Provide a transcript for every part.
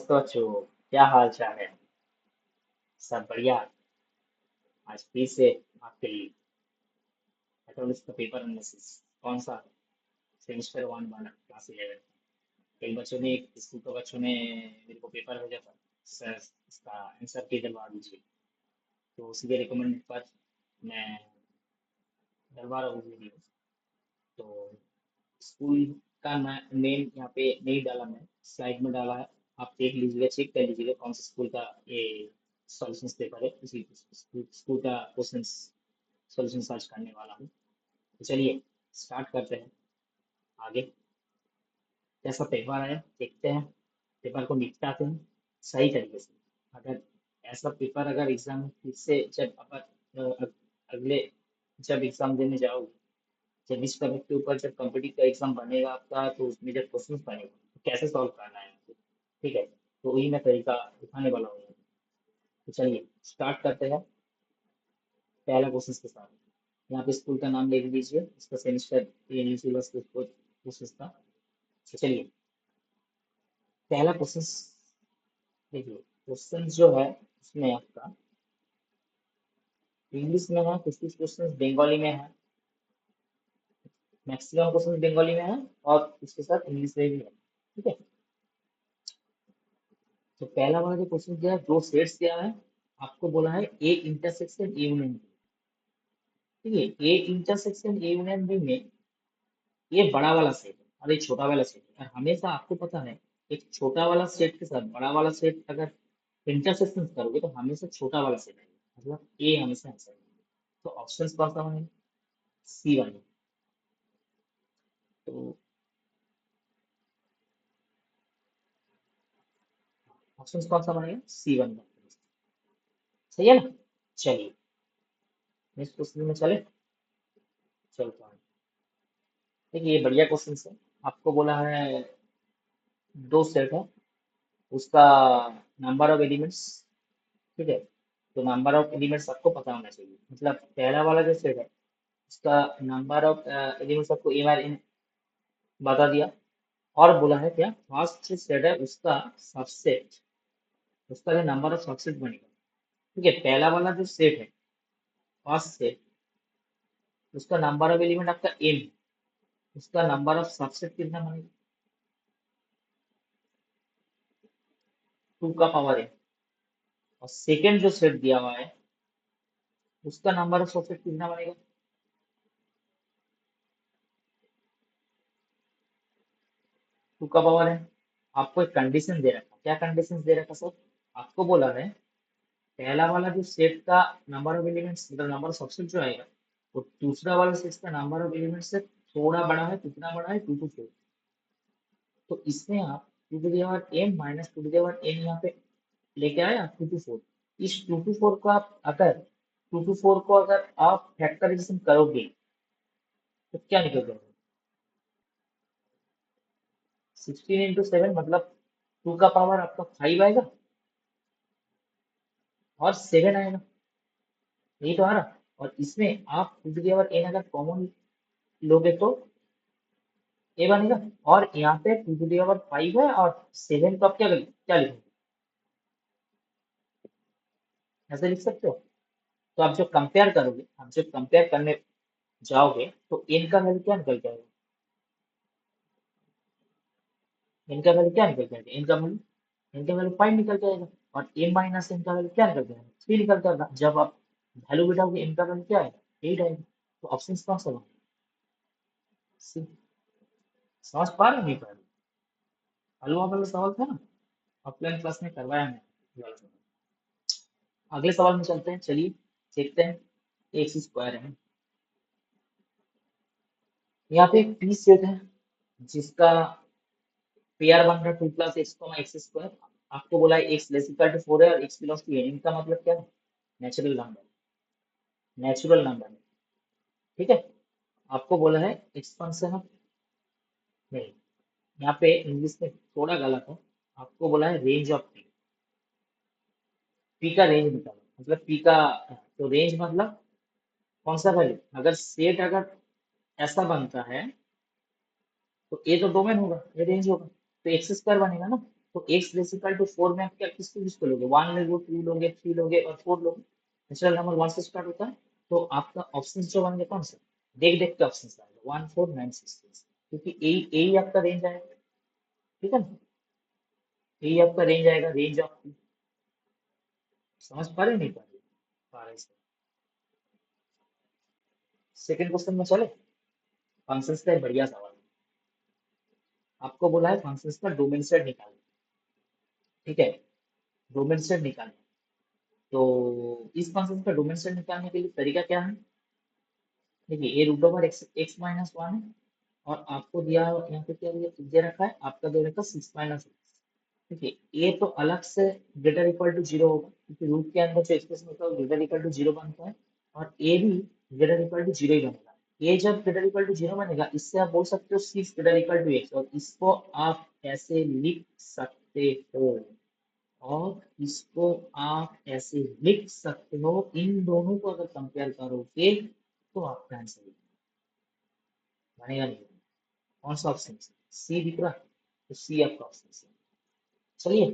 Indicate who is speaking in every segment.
Speaker 1: नमस्ते बच्चों, क्या हाल चाल है। सब बढ़िया। आज फिर से आपके लिए एटॉमिक्स का पेपर एनालिसिस। कौन सा? सेमेस्टर वन वाला क्लास 11। कई बच्चों ने, स्कूल के बच्चों ने मेरे को पेपर भेजा था, सर इसका आंसर की दिलवा दीजिए। तो उसी के रिकमेंड पर मैं डलवा रहा हूँ वीडियो। तो स्कूल का नेम यहाँ पे नहीं डाला, मैं स्लाइड में डाला है। आप देख लीजिएगा, चेक कर लीजिएगा कौन सा स्कूल का ये सॉल्यूशंस पेपर है। उसी स्कूल का क्वेश्चन सॉल्यूशन सर्च करने वाला हूँ। तो चलिए स्टार्ट करते हैं। आगे कैसा पेपर आया देखते हैं, पेपर को निपटाते हैं सही तरीके से। अगर ऐसा पेपर अगर एग्जाम फिर से जब अगले जब एग्जाम देने जाओगे, जब इस टॉपिक के ऊपर जब कॉम्पिटिटिव का एग्जाम बनेगा आपका, तो उसमें जब क्वेश्चन बनेगा तो कैसे सॉल्व करना है आपको, ठीक है। तो वही मैं तरीका दिखाने वाला हूँ। तो चलिए स्टार्ट करते हैं पहला क्वेश्चन के साथ। यहाँ पे स्कूल का नाम लिख लीजिए, इसका सेमिस्टर, ये न्यू सिलेबस कोर्सेज का। तो चलिए पहला क्वेश्चन देखिए। क्वेश्चन जो है उसमें आपका इंग्लिश में है, कुछ कुछ क्वेश्चन बंगाली में है, मैक्सिमम क्वेश्चन बंगाली में है और उसके साथ इंग्लिश में भी है, ठीक है। तो पहला वाला जो क्वेश्चन दिया है, दो सेट्स दिया है, आपको बोला है A intersection A union B. ठीक है, A intersection A union B में ये बड़ा वाला सेट है और एक छोटा वाला सेट है। और हमेशा आपको पता है, एक छोटा वाला सेट के साथ बड़ा वाला सेट अगर इंटरसेक्शन करोगे तो हमेशा छोटा वाला सेट आएगा, मतलब ए हमेशा आंसर है। तो ऑप्शन कौन सा बनेगा? सी बनेगा। तो ऑप्शन कौन सा बनेगा? सी बनेगा। सही है ना। चलिए नेक्स्ट क्वेश्चन में चले, चलता है। देखिए ये बढ़िया क्वेश्चन है। आपको बोला है दो सेट है, उसका नंबर ऑफ एलिमेंट्स, ठीक है। तो नंबर ऑफ एलिमेंट्स आपको पता होना चाहिए, मतलब पहला वाला जो सेट है उसका नंबर ऑफ एलिमेंट्स आपको ए बार इन बता दिया। और बोला है क्या, फर्स्ट जो सेट है उसका सबसेट, उसका जो नंबर ऑफ सबसेट बनेगा। ठीक है, पहला वाला जो सेट है फर्स्ट सेट, उसका नंबर ऑफ एलिमेंट आपका एम है, उसका नंबर ऑफ सबसेट कितना बनेगा? 2 का पावर है। और सेकेंड जो सेट दिया हुआ है उसका नंबर ऑफ सबसेट कितना बनेगा? 2 का पावर है। आपको एक कंडीशन दे रखा, क्या कंडीशन दे रखा सर? आपको बोला है पहला वाला जो सेट का नंबर ऑफ एलिमेंट्स, मतलब नंबर ऑफ सबसेट जो आएगा, वो दूसरा वाला सेट का नंबर ऑफ एलिमेंट्स से थोड़ा बड़ा है। कितना बड़ा है? 2 to 4। तो इसमें आप two to the power M minus two to the power N यहाँ पे लेके आया 2 to 4। इस 2 to 4 को आप अगर 2 to 4 को अगर आप फैक्टराइजेशन करोगे तो क्या निकल जाएगा? 16 into 7 मतलब 2 का पावर आपका 5 आएगा और 7 आएगा। यही तो आ रहा। और इसमें आप टू टू दावर एन अगर कॉमन लोगे तो ए बनेगा। और यहाँ पे टू टू दावर 5 है और 7 को आप क्या लिखोगे? ऐसे लिख सकते हो। तो आप जब कंपेयर करोगे, आप जब कंपेयर करने जाओगे तो एन का वैल्यू क्या निकल जाएगा? एन का वैल्यू क्या निकल जाएगा? एन का वैल्यू 5 निकल जाएगा। और ए माइनस एन का वैल्यू क्या निकल जाएगा? 3 निकल जाएगा। जब आप वैल्यू बिठाओगे एन का वैल्यू क्या आएगा? 8 आएगा। तो ऑप्शन कौन सा होगा? सी। समझ पा रहे हो नहीं पा रहे? हलवा वाला सवाल था ना, ऑफलाइन क्लास में करवाया मैंने। अगले सवाल में चलते हैं, चलिए देखते हैं। एक्स स्क्वायर है, यहाँ पे एक पी सेट है जिसका पेयर बन रहा है 2 + x, x²। आपको बोला है एक्स लेस इक्वल टू 4 है और एक्स बिलोंग्स टू एन। इनका मतलब क्या है? नेचुरल नंबर, नेचुरल नंबर है, ठीक है। आपको बोला है एक्सपेंशन ऑफ, नहीं, यहाँ पे इंग्लिश में थोड़ा गलत है। आपको बोला है रेंज ऑफ पी का रेंज निकालो, मतलब पी का। तो रेंज मतलब कौन सा वैल्यू? अगर सेट अगर ऐसा बनता है तो ए तो डोमेन होगा, ये रेंज होगा। तो एक्स स्क्वायर बनेगा ना। तो x इक्वल टू 4 में आप क्या किसको किसको लोगे, 1 लोगे, 2 लोगे, 3 लोगे और 4 लोगे। नेचुरल नंबर 1 से स्टार्ट होता है। तो आपका ऑप्शन जो बन गया कौन सा, देख देख के ऑप्शन आएगा 1 4 9 6, क्योंकि यही आपका रेंज आएगा। ठीक है ना, यही आपका रेंज आएगा, रेंज आपकी। समझ पा रहे नहीं पा रहे सेकंड क्वेश्चन में चले। फंक्शंस का एक बढ़िया सवाल है। आपको बोला है फंक्शंस का डोमेन सेट निकालना। ठीक है, डोमेन सेट निकालना। तो इस फंक्शन का डोमेन सेट निकालने के लिए तरीका क्या है, देखिए ये root over X X minus one है, और आपको दिया यहाँ पे क्या दे रखा है, आपका दे रखा है सिक्स माइनस एक्स। देखिए ये तो अलग से ग्रेटर इक्वल टू जीरो होगा, क्योंकि रूट के अंदर जो एक्सप्रेशन होता है वो ग्रेटर इक्वल टू जीरो बनता है, और ए भी ग्रेटर इक्वल टू जीरो ही बनेगा। ये जब ग्रेटर इक्वल टू जीरो बनेगा, इससे आप बोल सकते हो six greater equal to X, और इसको आप ऐसे लिख सकते हो, और इसको आप ऐसे लिख सकते हो। इन दोनों को अगर कंपेयर करोगे तो आपका आंसर बनेगा नहीं। कौन सा ऑप्शन सी दिख रहा है, तो सी आपका ऑप्शन है। चलिए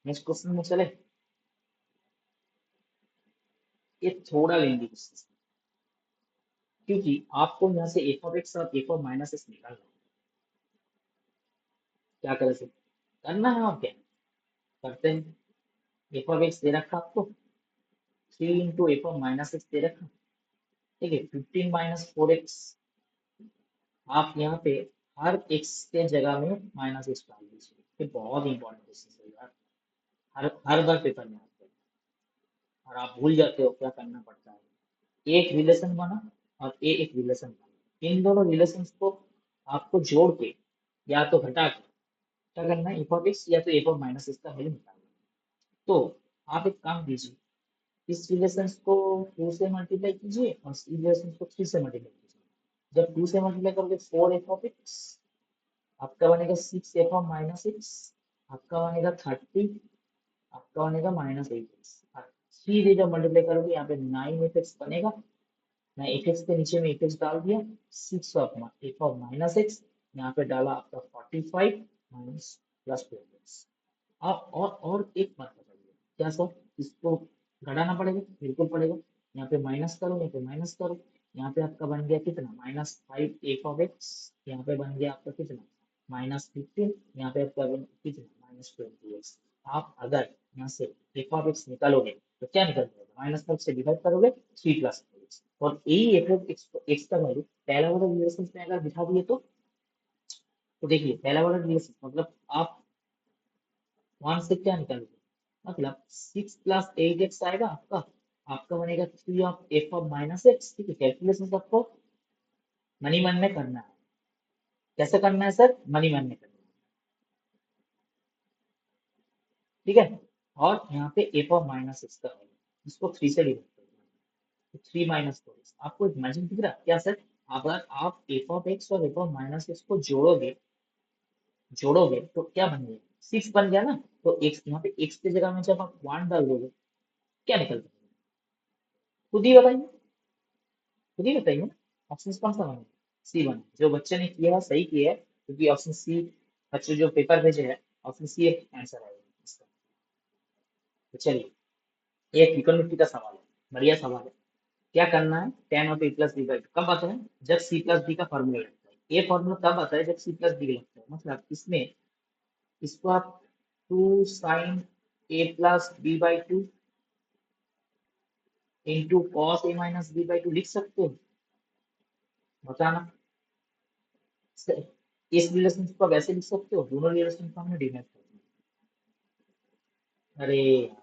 Speaker 1: नेक्स्ट क्वेश्चन में चले। ये थोड़ा लेंदी क्वेश्चन, क्योंकि आपको यहाँ से एफ ऑफ एक्स और एफ ऑफ माइनस एक्स निकालना है। क्या करें सर, करना है और क्या करते हैं। एफ ऑफ एक्स दे रखा आपको, 3 into F of minus X दे रखा। ठीक है, 15 - 4x। आप यहाँ पे हर x के जगह में माइनस एक्स डाल दीजिए। ये बहुत इंपॉर्टेंट क्वेश्चन है यार, हर बार पेपर में आते हैं, और आप भूल जाते हो क्या करना पड़ता है। एक रिलेशन बना और ए एक रिलेशन बना, इन दोनों रिलेशंस को आपको जोड़ के या तो घटा के क्या करना है, एफ ऑफ एक्स या तो एफ ऑफ माइनस एक्स का वैल्यू निकालना है। तो आप एक काम कीजिए, इस रिलेशन को 2 से मल्टीप्लाई कीजिए और इस रिलेशन को 3 से मल्टीप्लाई कीजिए। जब 2 से मल्टीप्लाई करोगे 4 एफ ऑफ एक्स, आपका बनेगा 6 एफ ऑफ माइनस एक्स, आपका बनेगा 30, आपका बनेगा -8 एक्स। सीधे जब मल्टीप्लाई करोगे यहाँ पे 9 एफ एक्स बनेगा। मैं एफ एक्स के नीचे में एफ एक्स डाल दिया, 6 एफ ऑफ माइनस एक्स, यहाँ पे डाला आपका 45 माइनस प्लस 2 एक्स। आप और एक बात बताइए, क्या सर इसको घटाना पड़ेगा, बिल्कुल पड़ेगा। यहाँ पे माइनस करो, यहाँ पे माइनस करो, यहाँ पे आपका बन गया कितना, -5 एफ ऑफ एक्स, यहाँ पे बन गया आपका कितना, -15, यहाँ पे आपका बन कितना, -20 एक्स। आप अगर यहाँ से एफ ऑफ एक्स निकालोगे तो क्या निकल जाएगा, -5 से डिवाइड करोगे 3 + 4 एक्स, और यही एफ ऑफ एक्स का वैल्यू पहला वाला रिलेशन में अगर बिठा दिए तो देखिए पहला वाला रिलेशन मतलब आप वन से क्या निकालोगे, मतलब 6 + 8 एक्स आएगा आपका, आपका बनेगा 3 of F of minus x. ठीक है, कैलकुलेशन आपको मनी मन में करना है। कैसे करना है सर, मनी मन में करना है। ठीक है, और यहाँ पे एफ ऑफ माइनस एक्स का वैल्यू, इसको 3 से डिवाइड करना है, तो 3 - 4 एक्स। आपको इमेजिन दिख रहा है क्या सर, अगर आप एफ ऑफ एक्स और एफ ऑफ माइनस एक्स को जोड़ोगे तो क्या बन गया, 6 बन गया ना। तो एक्स यहाँ पे एक्स की जगह में जब आप 1 डाल दोगे क्या निकलता है, खुद ही बताइए, खुद ही बताइए ना। ऑप्शन कौन सा बना, सी बना। जो बच्चे ने किया है सही किया है, क्योंकि ऑप्शन सी, बच्चे जो पेपर भेजे है ऑप्शन सी एक आंसर आएगा इसका। तो चलिए एक इकोनॉमिक का सवाल है, बढ़िया सवाल है। क्या करना है, tan of a plus B by, कब आता है, जब c प्लस डी का फॉर्मूला लगता है। ये फॉर्मूला तब आता है जब c प्लस डी लगता है, मतलब इसमें इसको आप 2 sin a + b/2 into cos a - b/2 लिख सकते हो, बताना। इस रिलेशन को आप ऐसे लिख सकते हो, दोनों रिलेशन को हमने डिवाइड कर दिया। अरे यार,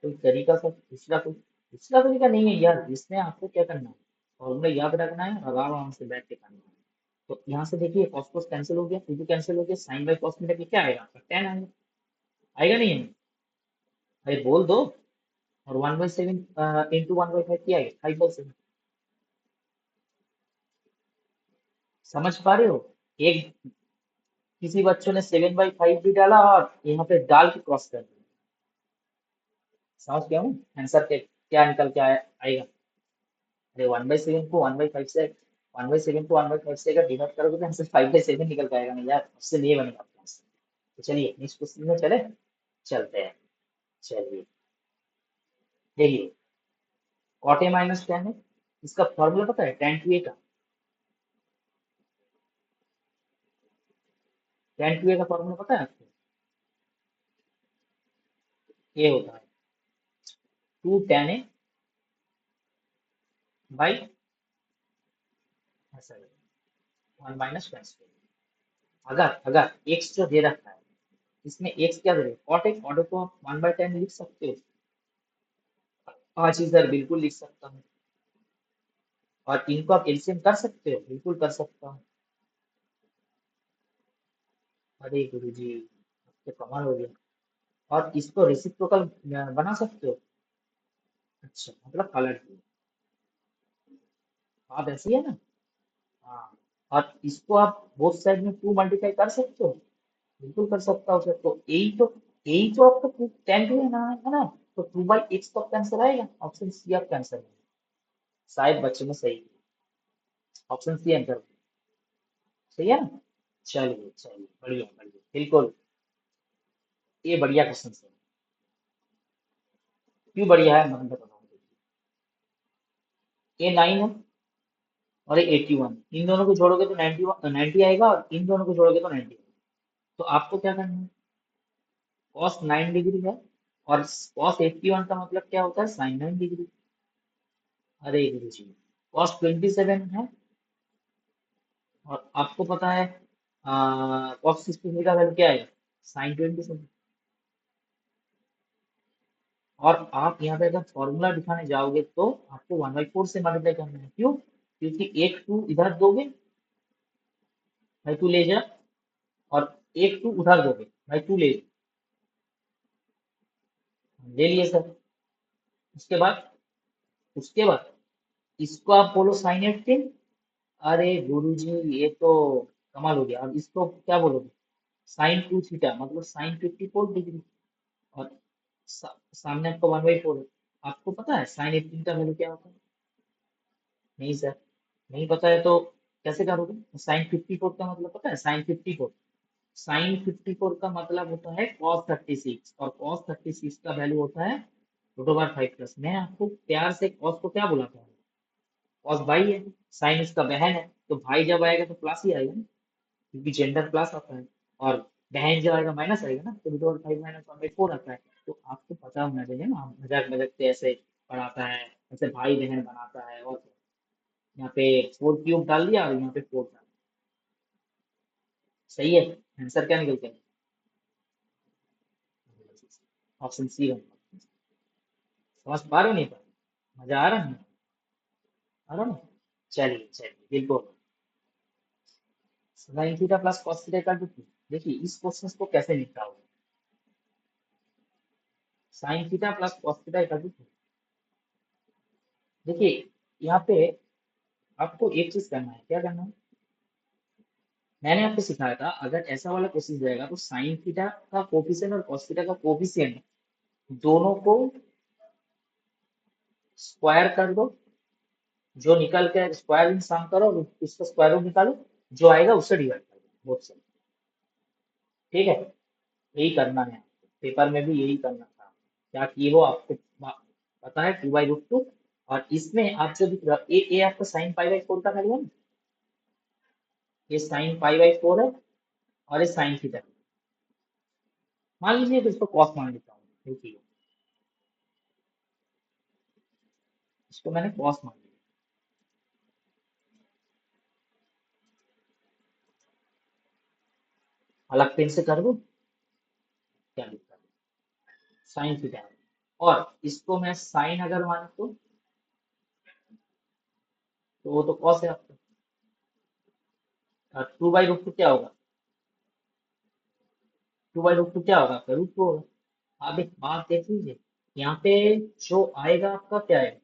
Speaker 1: कोई तरीका सा दूसरा तरीका नहीं है यार, इसमें आपको क्या करना है, फॉर्मूला याद रखना है और आराम से बैठ के करना है। तो यहाँ से देखिए कॉस कॉस कैंसिल हो गया, टू कैंसिल हो गया, साइन बाई कॉस में क्या आएगा आपका, टेन आएगा। आएगा नहीं है, अरे बोल दो। और 1/7 इंटू 1/5 क्या आएगा, 5/7। समझ पा रहे हो, एक किसी बच्चों ने 7/5 भी डाला और यहाँ पे डाल के क्रॉस कर दिया। समझ गया हूँ आंसर के क्या निकल के आएगा। अरे 1/7 को 1/5 से 1/7 को 1/5 से अगर डिवाइड करोगे तो आंसर 5/7 निकल पाएगा ना यार, उससे नहीं बनेगा आपका आंसर। तो चलिए नेक्स्ट क्वेश्चन में चले, चलते हैं। चलिए देखिए, कॉट ए माइनस टेन है, इसका फॉर्मूला पता है टेन टू ए का? टेन टू ए का फॉर्मूला पता है आपको? ए होता है two tan A by one minus tan square. अगर अगर एक्स जो दे रखा है, इसमें एक्स क्या दे रहे कॉट ए, कॉट ए को आप 1/10 लिख सकते हो। हाँ जी सर, बिल्कुल लिख सकता हूँ। और इनको आप एलसीएम कर सकते हो, बिल्कुल कर सकता हूँ। अरे गुरु जी, तो कमाल हो गया। और इसको रेसिप्रोकल बना सकते हो। अच्छा, मतलब कलर की बात ऐसी है ना। हाँ, और इसको आप बोथ साइड में 2 मल्टीप्लाई कर सकते हो। बिल्कुल कर सकता हूँ सर। तो यही तो आपका 10 टू है ना। तो 2/x तो आपका आंसर आएगा, ऑप्शन सी आपका आंसर है। शायद बच्चों में सही, ऑप्शन सी आंसर सही है ना। चलिए चलिए, बढ़िया बढ़िया, बिल्कुल। ये बढ़िया क्वेश्चन है। क्यों बढ़िया है मैं बताता हूँ। ये 9 है और ये 81, इन दोनों को जोड़ोगे तो 90 आएगा, और इन दोनों को जोड़ोगे तो 90 आएगा। तो आपको क्या करना है, cos 9 डिग्री है, और cos 81 का मतलब क्या होता है, sin 9 डिग्री। अरे गुरु जी, cos 27 है, और आपको पता है cos 63 का वैल्यू क्या है, sin 27। और आप यहाँ पे अगर फॉर्मूला दिखाने जाओगे तो आपको 1/4 से मल्टीप्लाई करना है। क्यों? क्योंकि एक टू इधर दोगे, भाई तू ले जा, और एक टू उधर दोगे, भाई तू ले जा। ले लिए सर। उसके बाद उसके बाद इसको आप बोलो साइन 18। अरे गुरु जी, ये तो कमाल हो गया। अब इसको क्या बोलोगे, साइन 2 थीटा, मतलब साइन 54 डिग्री। और सामने आपका 1/4 है। आपको पता है साइन 18 का वैल्यू क्या होता है? नहीं सर, नहीं पता है तो कैसे करोगे? साइन 54 का मतलब पता है, साइन 54 का मतलब होता है cos 36, और cos 36 का वैल्यू होता है √5 प्लस। मैं आपको प्यार से cos को क्या बुलाता हूँ, cos भाई है, साइन इसका बहन है, तो भाई जब आएगा तो प्लस ही आएगा ना, क्योंकि जेंडर प्लस आता है। और बहन जब आएगा माइनस आएगा ना, तो √5 माइनस 1/4 आता है। तो आपको पता होना चाहिए ना, मजाक मजाक से ऐसे पढ़ाता है, ऐसे भाई बहन बनाता है। और यहाँ पे 4 क्यूब डाल दिया और यहाँ पे 4 डाल दिया। सही है, आंसर क्या निकलता है? ऑप्शन सी बन। समझ पा रहे हो नहीं पा रहे? मजा आ रहा है? आ रहा ना? चलिए चलिए, बिल्कुल। Sine theta plus cos theta का देखिए इस क्वेश्चन को कैसे निपटाओगे। Sine theta plus cos theta का देखिए, यहाँ पे आपको एक चीज करना है, क्या करना है, मैंने आपको सिखाया था, अगर ऐसा वाला क्वेश्चन जाएगा तो साइन थीटा का कोफिशिएंट और कॉस थीटा का कोफिशिएंट दोनों को स्क्वायर कर दो, जो निकल के स्क्वायर इन सम करो, और उसका स्क्वायर रूट निकालो, जो आएगा उससे डिवाइड कर दो बोथ से। ठीक है, यही करना है, पेपर में भी यही करना था। क्या किए हो आपको पता है, 2/√2। और इसमें आप जो दिख रहा है, ए आपका साइन π/4 का वैल्यू है ना, ये साइन π/4 है, और ये साइन थीटा। मान लीजिए तो इसको कॉस मान लेता हूँ, देखिए इसको मैंने कॉस मान लिया। अलग पेन से कर दो, क्या दिक्कत है, साइन थीटा। और इसको मैं साइन अगर मान तो वो तो कॉस है आपका। 2/√2 क्या होगा, 2/√2 क्या होगा आपका, √2 होगा। आप एक बात देख लीजिए, यहाँ पे जो आएगा आपका क्या है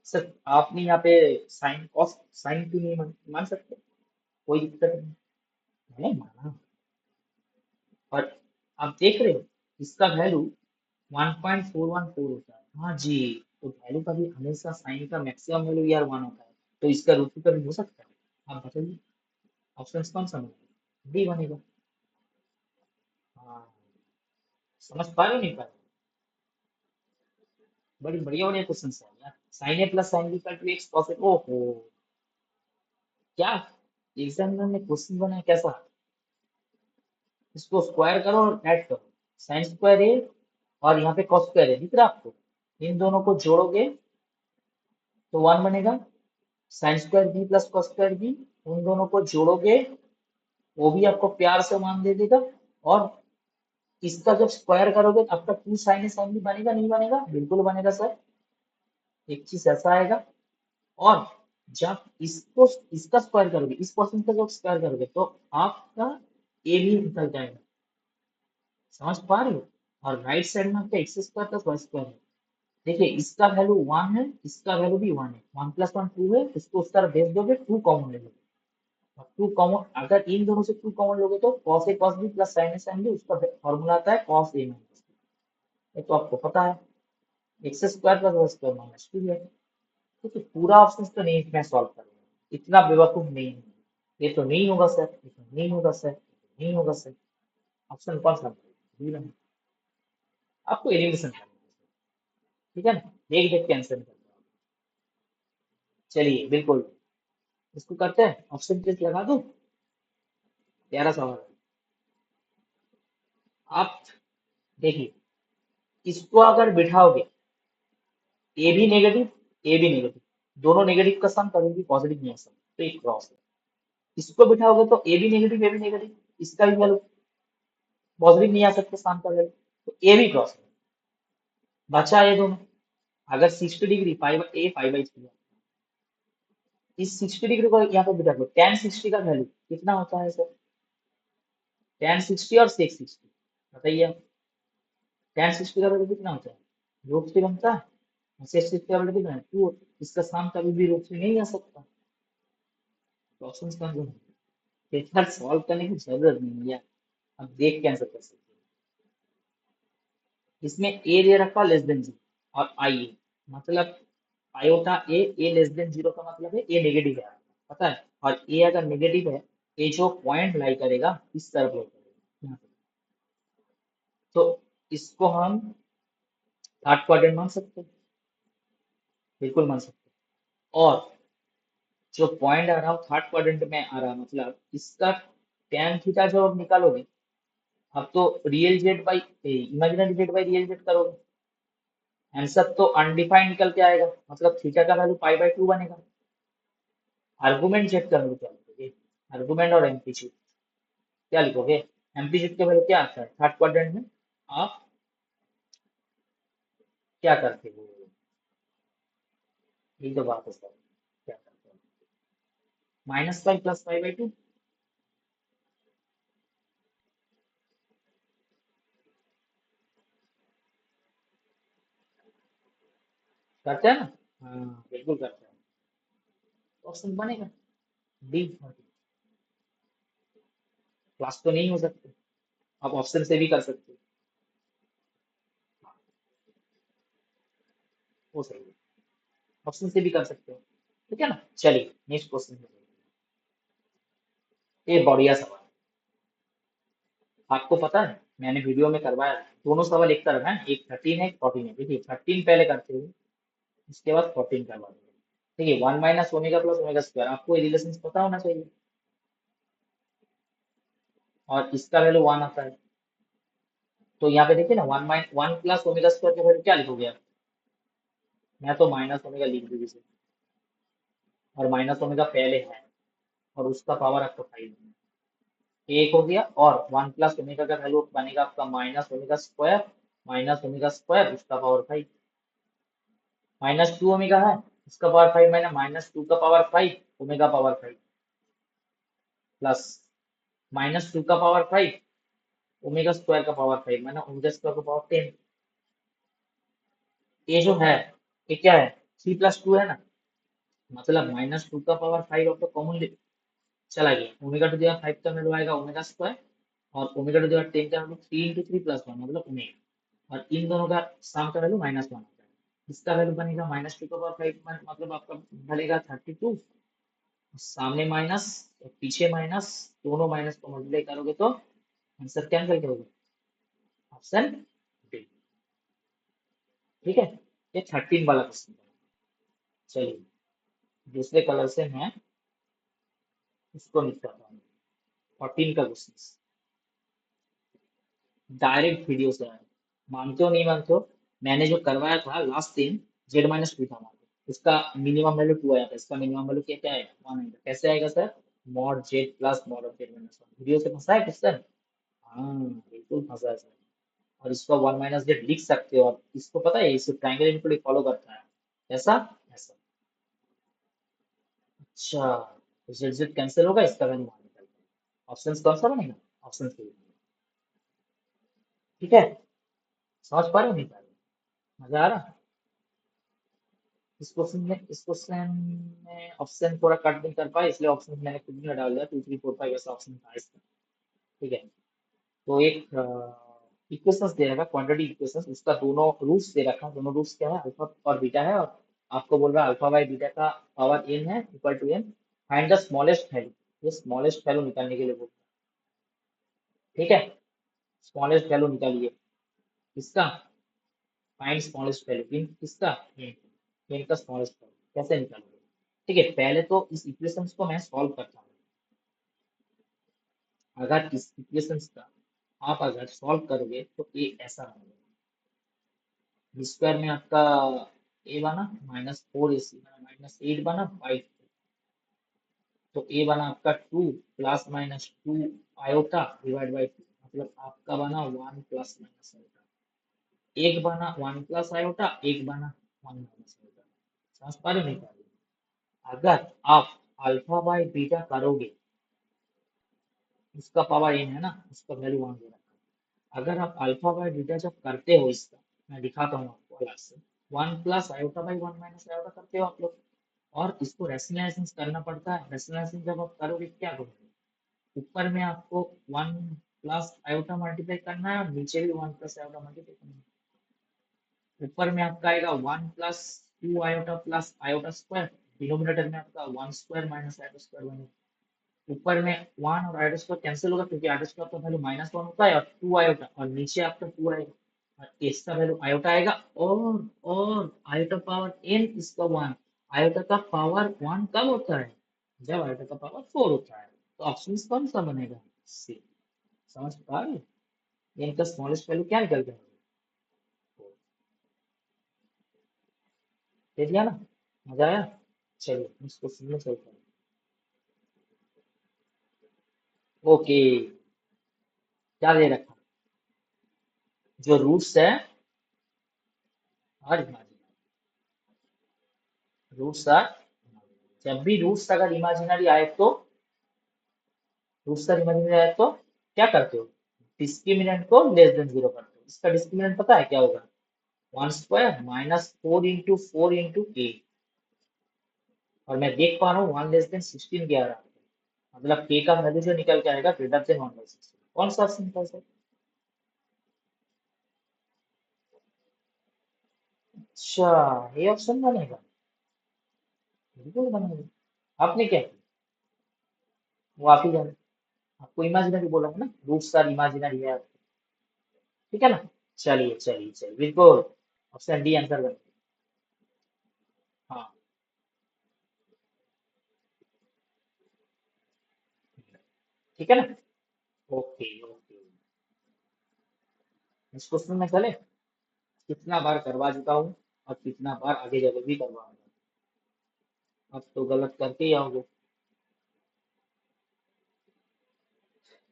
Speaker 1: सर, आपने यहाँ पे साइन कॉस साइन क्यों नहीं मान सकते, कोई दिक्कत नहीं। मैंने माना। और आप देख रहे हो, इसका वैल्यू 1.414 होता है। हाँ जी, तो वैल्यू का भी हमेशा साइन का मैक्सिमम वैल्यू यार 1 होता है, तो इसका रूट ऊपर हो सकता है? आप बताइए, ऑप्शन कौन सा बनेगा? डी बनेगा। हाँ, समझ पा रहे हो नहीं पा रहे हो? बड़ी बढ़िया बढ़िया क्वेश्चन है यार। Sine A plus sine B equal to X cos A, ओहो, क्या एग्जामिनर ने क्वेश्चन बनाया कैसा? इसको स्क्वायर करो और ऐड करो, साइन स्क्वायर ए और यहाँ पे कॉस स्क्वायर है, दिख रहा है आपको? इन दोनों को जोड़ोगे तो 1 बनेगा। Sine square B plus cos square B, उन दोनों को जोड़ोगे, वो भी आपको प्यार से मान दे देगा। और इसका जब स्क्वायर करोगे तो आपका 2 साइन ए साइन बी बनेगा, नहीं बनेगा? बिल्कुल बनेगा सर। एक चीज ऐसा आएगा। और जब इसको इसका स्क्वायर करोगे, इस पर्सन का जब स्क्वायर करोगे तो आपका ए भी निकल जाएगा। समझ पा रहे हो? और राइट साइड में आपका X square plus Y square है। देखिए, इसका वैल्यू 1 है, इसका वैल्यू भी 1 है, 1 प्लस 1 2 है, इसको उस तरह भेज दोगे, 2 कॉमन ले लोगे। अब 2 कॉमन, अगर इन दोनों से 2 कॉमन लोगे तो cos a cos b plus sin a sin b, उसका फॉर्मूला आता है cos a माइनस b। ये तो आपको पता है, X square plus Y square minus 2 है। तो पूरा ऑप्शन तो नहीं मैं सॉल्व करूंगा, इतना बेवकूफ नहीं है। ये तो नहीं होगा सर, ये तो नहीं होगा सर, ये तो नहीं होगा सर। ऑप्शन कौन सा? बी है। आपको एलिमिनेशन करना है, ठीक है ना? देख देख के आंसर निकल जाएगा। चलिए बिल्कुल, इसको करते हैं, ऑप्शन प्लीज लगा दो। प्यारा सवाल है। आप देखिए, इसको अगर बिठाओगे, ए भी नेगेटिव, ए भी नेगेटिव, दोनों नेगेटिव का सम कभी भी पॉजिटिव नहीं आ सकता, तो एक क्रॉस है। इसको बिठाओगे तो ए भी नेगेटिव, इसका भी वैल्यू पॉजिटिव नहीं आ सकता सम का वैल्यू, तो ए भी क्रॉस है। बचा ये दोनों। अगर 60 degree pi by A pi by 3, इस 60 डिग्री को यहाँ पे बिठा दो, tan 60 का वैल्यू कितना होता है सर? tan 60 और sec 60, बताइए आप। tan 60 का वैल्यू कितना होता है? रूट 3 बनता है। और sec 60 का वैल्यू कितना है? 2। इसका सम कभी भी रूट 3 नहीं आ सकता। तो ऑप्शन कौन सा है? पेपर सॉल्व करने की जरूरत नहीं है, अब देख के आंसर कर सकते हैं। इसमें ए दे रखा लेस देन 0 और आई ए, मतलब आयोटा ए लेस देन 0 का मतलब है ए नेगेटिव है, पता है? और ए अगर नेगेटिव है, ए जो पॉइंट लाई करेगा इस तरफ लाई करेगा यहाँ पे। तो इसको हम थर्ड क्वाड्रेंट मान सकते हैं, बिल्कुल मान सकते हैं। और जो पॉइंट आ रहा है थर्ड क्वाड्रेंट में आ रहा है, मतलब इसका tan थीटा जो अब निकालोगे, अब तो real Z by imaginary Z by real Z करोगे, आंसर तो अनडिफाइंड निकल के आएगा, मतलब थीटा का वैल्यू पाई बाई 2 बनेगा। आर्गुमेंट चेक करोगे, क्या लिखोगे? आर्गुमेंट और एम्पलीट्यूड क्या लिखोगे? एम्पलीट्यूड के वैल्यू क्या आता है थर्ड क्वाड्रेंट में? आप क्या करते हो? यही तो बात है सर, क्या करते हो? Minus pi plus pi by 2 करते हैं ना? हाँ, बिल्कुल करते हैं। ऑप्शन बनेगा डी। क्लास तो नहीं हो सकते, आप ऑप्शन से भी कर सकते हो सही है, ऑप्शन से भी कर सकते हो, ठीक है ना? चलिए नेक्स्ट क्वेश्चन। ये बढ़िया सवाल। आपको पता है, मैंने वीडियो में करवाया है, दोनों सवाल एक तरफ है, एक 13 है एक 14 है। देखिए 13 पहले करते हुए उसके बाद 14 करवा देंगे। देखिए 1 minus omega plus omega square, आपको ये रिलेशन पता होना चाहिए। और इसका वैल्यू 1 आता है, तो यहाँ पे देखिए ना 1 प्लस ओमेगा स्क्वायर का वैल्यू क्या लिखोगे आप? मैं तो माइनस ओमेगा लिख दूंगी इसे, और माइनस ओमेगा पहले है, और उसका पावर आपका 5 है, एक हो गया। और 1 प्लस ओमेगा का वैल्यू बनेगा आपका माइनस ओमेगा स्क्वायर उसका पावर 5, माइनस 2 ओमेगा है, उसका पावर 5 मैंने माइनस 2 का power 5 omega power 5, plus minus 2 का पावर 5 ओमेगा स्क्वायर का पावर 5 मैंने ओमेगा स्क्वायर का पावर 10। ये जो है, ये क्या है? 3 प्लस 2 है ना, मतलब माइनस 2 का पावर 5 आपको कॉमन चला गया, ओमेगा टू देयर 5 का वैल्यू आएगा ओमेगा स्क्वायर, और ओमेगा टू देयर 10 का वैल्यू 3 इंटू 3 प्लस 1 मतलब ओमेगा, और इन दोनों का सम का वैल्यू -1 आता है। इसका वैल्यू बनेगा -2 की पावर 5, मतलब आपका बनेगा 32, सामने माइनस और पीछे माइनस, दोनों माइनस को मल्टीप्लाई करोगे तो आंसर क्या निकल के होगा? Option D. ठीक है, ये 13 वाला क्वेश्चन। चलिए दूसरे कलर से मैं इसको निकालता हूँ। 14 का क्वेश्चन डायरेक्ट वीडियो से आया, मानते हो नहीं मानते हो, मैंने जो करवाया था लास्ट दिन, Z-2 था मान लो, उसका मिनिमम वैल्यू 2 आया था, इसका मिनिमम वैल्यू क्या क्या आएगा? 1 आएगा। कैसे आएगा sir? Mod Z plus mod of Z-1। Video से फंसा है क्वेश्चन? हाँ बिल्कुल फंसा है सर। और इसको 1 - z लिख सकते हो, और इसको पता है इसे ट्रायंगल इनक्लूड फॉलो करता है। ऐसा ऐसा। अच्छा, तो जेड जेड कैंसिल होगा, इसका वैल्यू मान निकल। ऑप्शन कौन सा बनेगा? Option C. ठीक है, समझ पा रहे हो नहीं पा रहे हो? मजा आ रहा? इस क्वेश्चन में ऑप्शन थोड़ा कट नहीं कर पाए, इसलिए ऑप्शन मैंने खुद ही डाल दिया, 2 3 4 5 ऐसा ऑप्शन था इसका। ठीक है, तो एक इक्वेशंस दे रखा, क्वांटिटी इक्वेशंस, उसका दोनों रूट्स दे रखा, दोनों रूट्स क्या है? अल्फा और बीटा है, और आपको बोल रहा है अल्फा बाई बीटा का पावर n है equal to n, find the smallest value. ये स्मॉलेस्ट वैल्यू निकालने के लिए बोल। ठीक है, स्मॉलेस्ट वैल्यू निकालिए इसका, फाइंड स्मॉलेस्ट वैल्यू इन किसका? n का स्मॉलेस्ट वैल्यू कैसे निकालोगे? ठीक है, पहले तो इस इक्वेशंस को मैं सॉल्व करता हूँ। अगर इस इक्वेशंस का आप अगर सॉल्व करोगे तो ये ऐसा बनेगा, बी स्क्वायर में आपका ए बना -4ac बना -8 बना 5, तो ए बना आपका 2 ± 2 आयोटा डिवाइड बाई 2, मतलब आपका बना 1 ± आयोटा। एक बना 1 प्लस आयोटा, एक बना 1 माइनस आयोटा। समझ पा रहे हो नहीं पा रहे हो? अगर आप अल्फा बाई बीटा करोगे, उसका पावर n है ना, उसका वैल्यू 1 दे रखा है। अगर आप अल्फा बाई बीटा जब करते हो इसका, मैं दिखाता हूँ आपको अलग से, 1 plus iota by 1 minus iota करते हो आप लोग, और इसको रैशनलाइजेशन करना पड़ता है। रैशनलाइजेशन जब आप करोगे क्या करोगे? ऊपर में आपको 1 प्लस आयोटा मल्टीप्लाई करना है, और नीचे भी 1 प्लस आयोटा मल्टीप्लाई करना है। ऊपर में आपका आएगा 1 plus 2 iota plus iota square, denominator में आपका 1 स्क्वायर माइनस आयोटा स्क्वायर बनेगा। ऊपर में 1 और आयोटा स्क्वायर कैंसिल होगा, क्योंकि आयोटा स्क्वायर का वैल्यू -1 होता है, और 2 आयोटा, और नीचे आपका 2 आएगा, और इसका वैल्यू आयोटा आएगा, और आयोटा पावर n इसका 1। आयोटा का पावर 1 कब होता है? जब आयोटा का पावर 4 होता है। तो ऑप्शन कौन सा बनेगा? सी। समझ पा रहे हो? इनका स्मॉलेस्ट वैल्यू क्या निकल गया? दे दिया ना? मजा आया? चलिए इसको सुनने चलते हैं। ओके, क्या दे रखा? जो रूट्स है, और रूट्स आर, जब भी रूट्स अगर इमेजिनरी आए तो, रूट्स अगर इमेजिनरी आए तो क्या करते हो? डिस्क्रिमिनेंट को लेस देन 0 करते हो। इसका डिस्क्रिमिनेंट पता है क्या होगा? 1 स्क्वायर -4 × 4 × 8, और मैं देख पा रहा हूँ 1 लेस देन 16 के आ रहा है, मतलब k का वैल्यू जो निकल के आएगा ग्रेटर देन 1/16। कौन सा ऑप्शन था सर? अच्छा, ये ऑप्शन बनेगा, बिल्कुल बनेगा। आपने क्या किया? वो आप ही जाने, आपको इमेजिनरी बोला है ना, रूट्स आर इमेजिनरी है। ठीक है ना? चलिए चलिए चलिए, बिल्कुल ऑप्शन डी आंसर बनेगा। हाँ, ठीक है ना? ओके ओके, इस क्वेश्चन में चले, कितना बार करवा चुका हूँ, और कितना बार आगे जाके भी करवाऊंगा। अब तो गलत करके ही आओगे।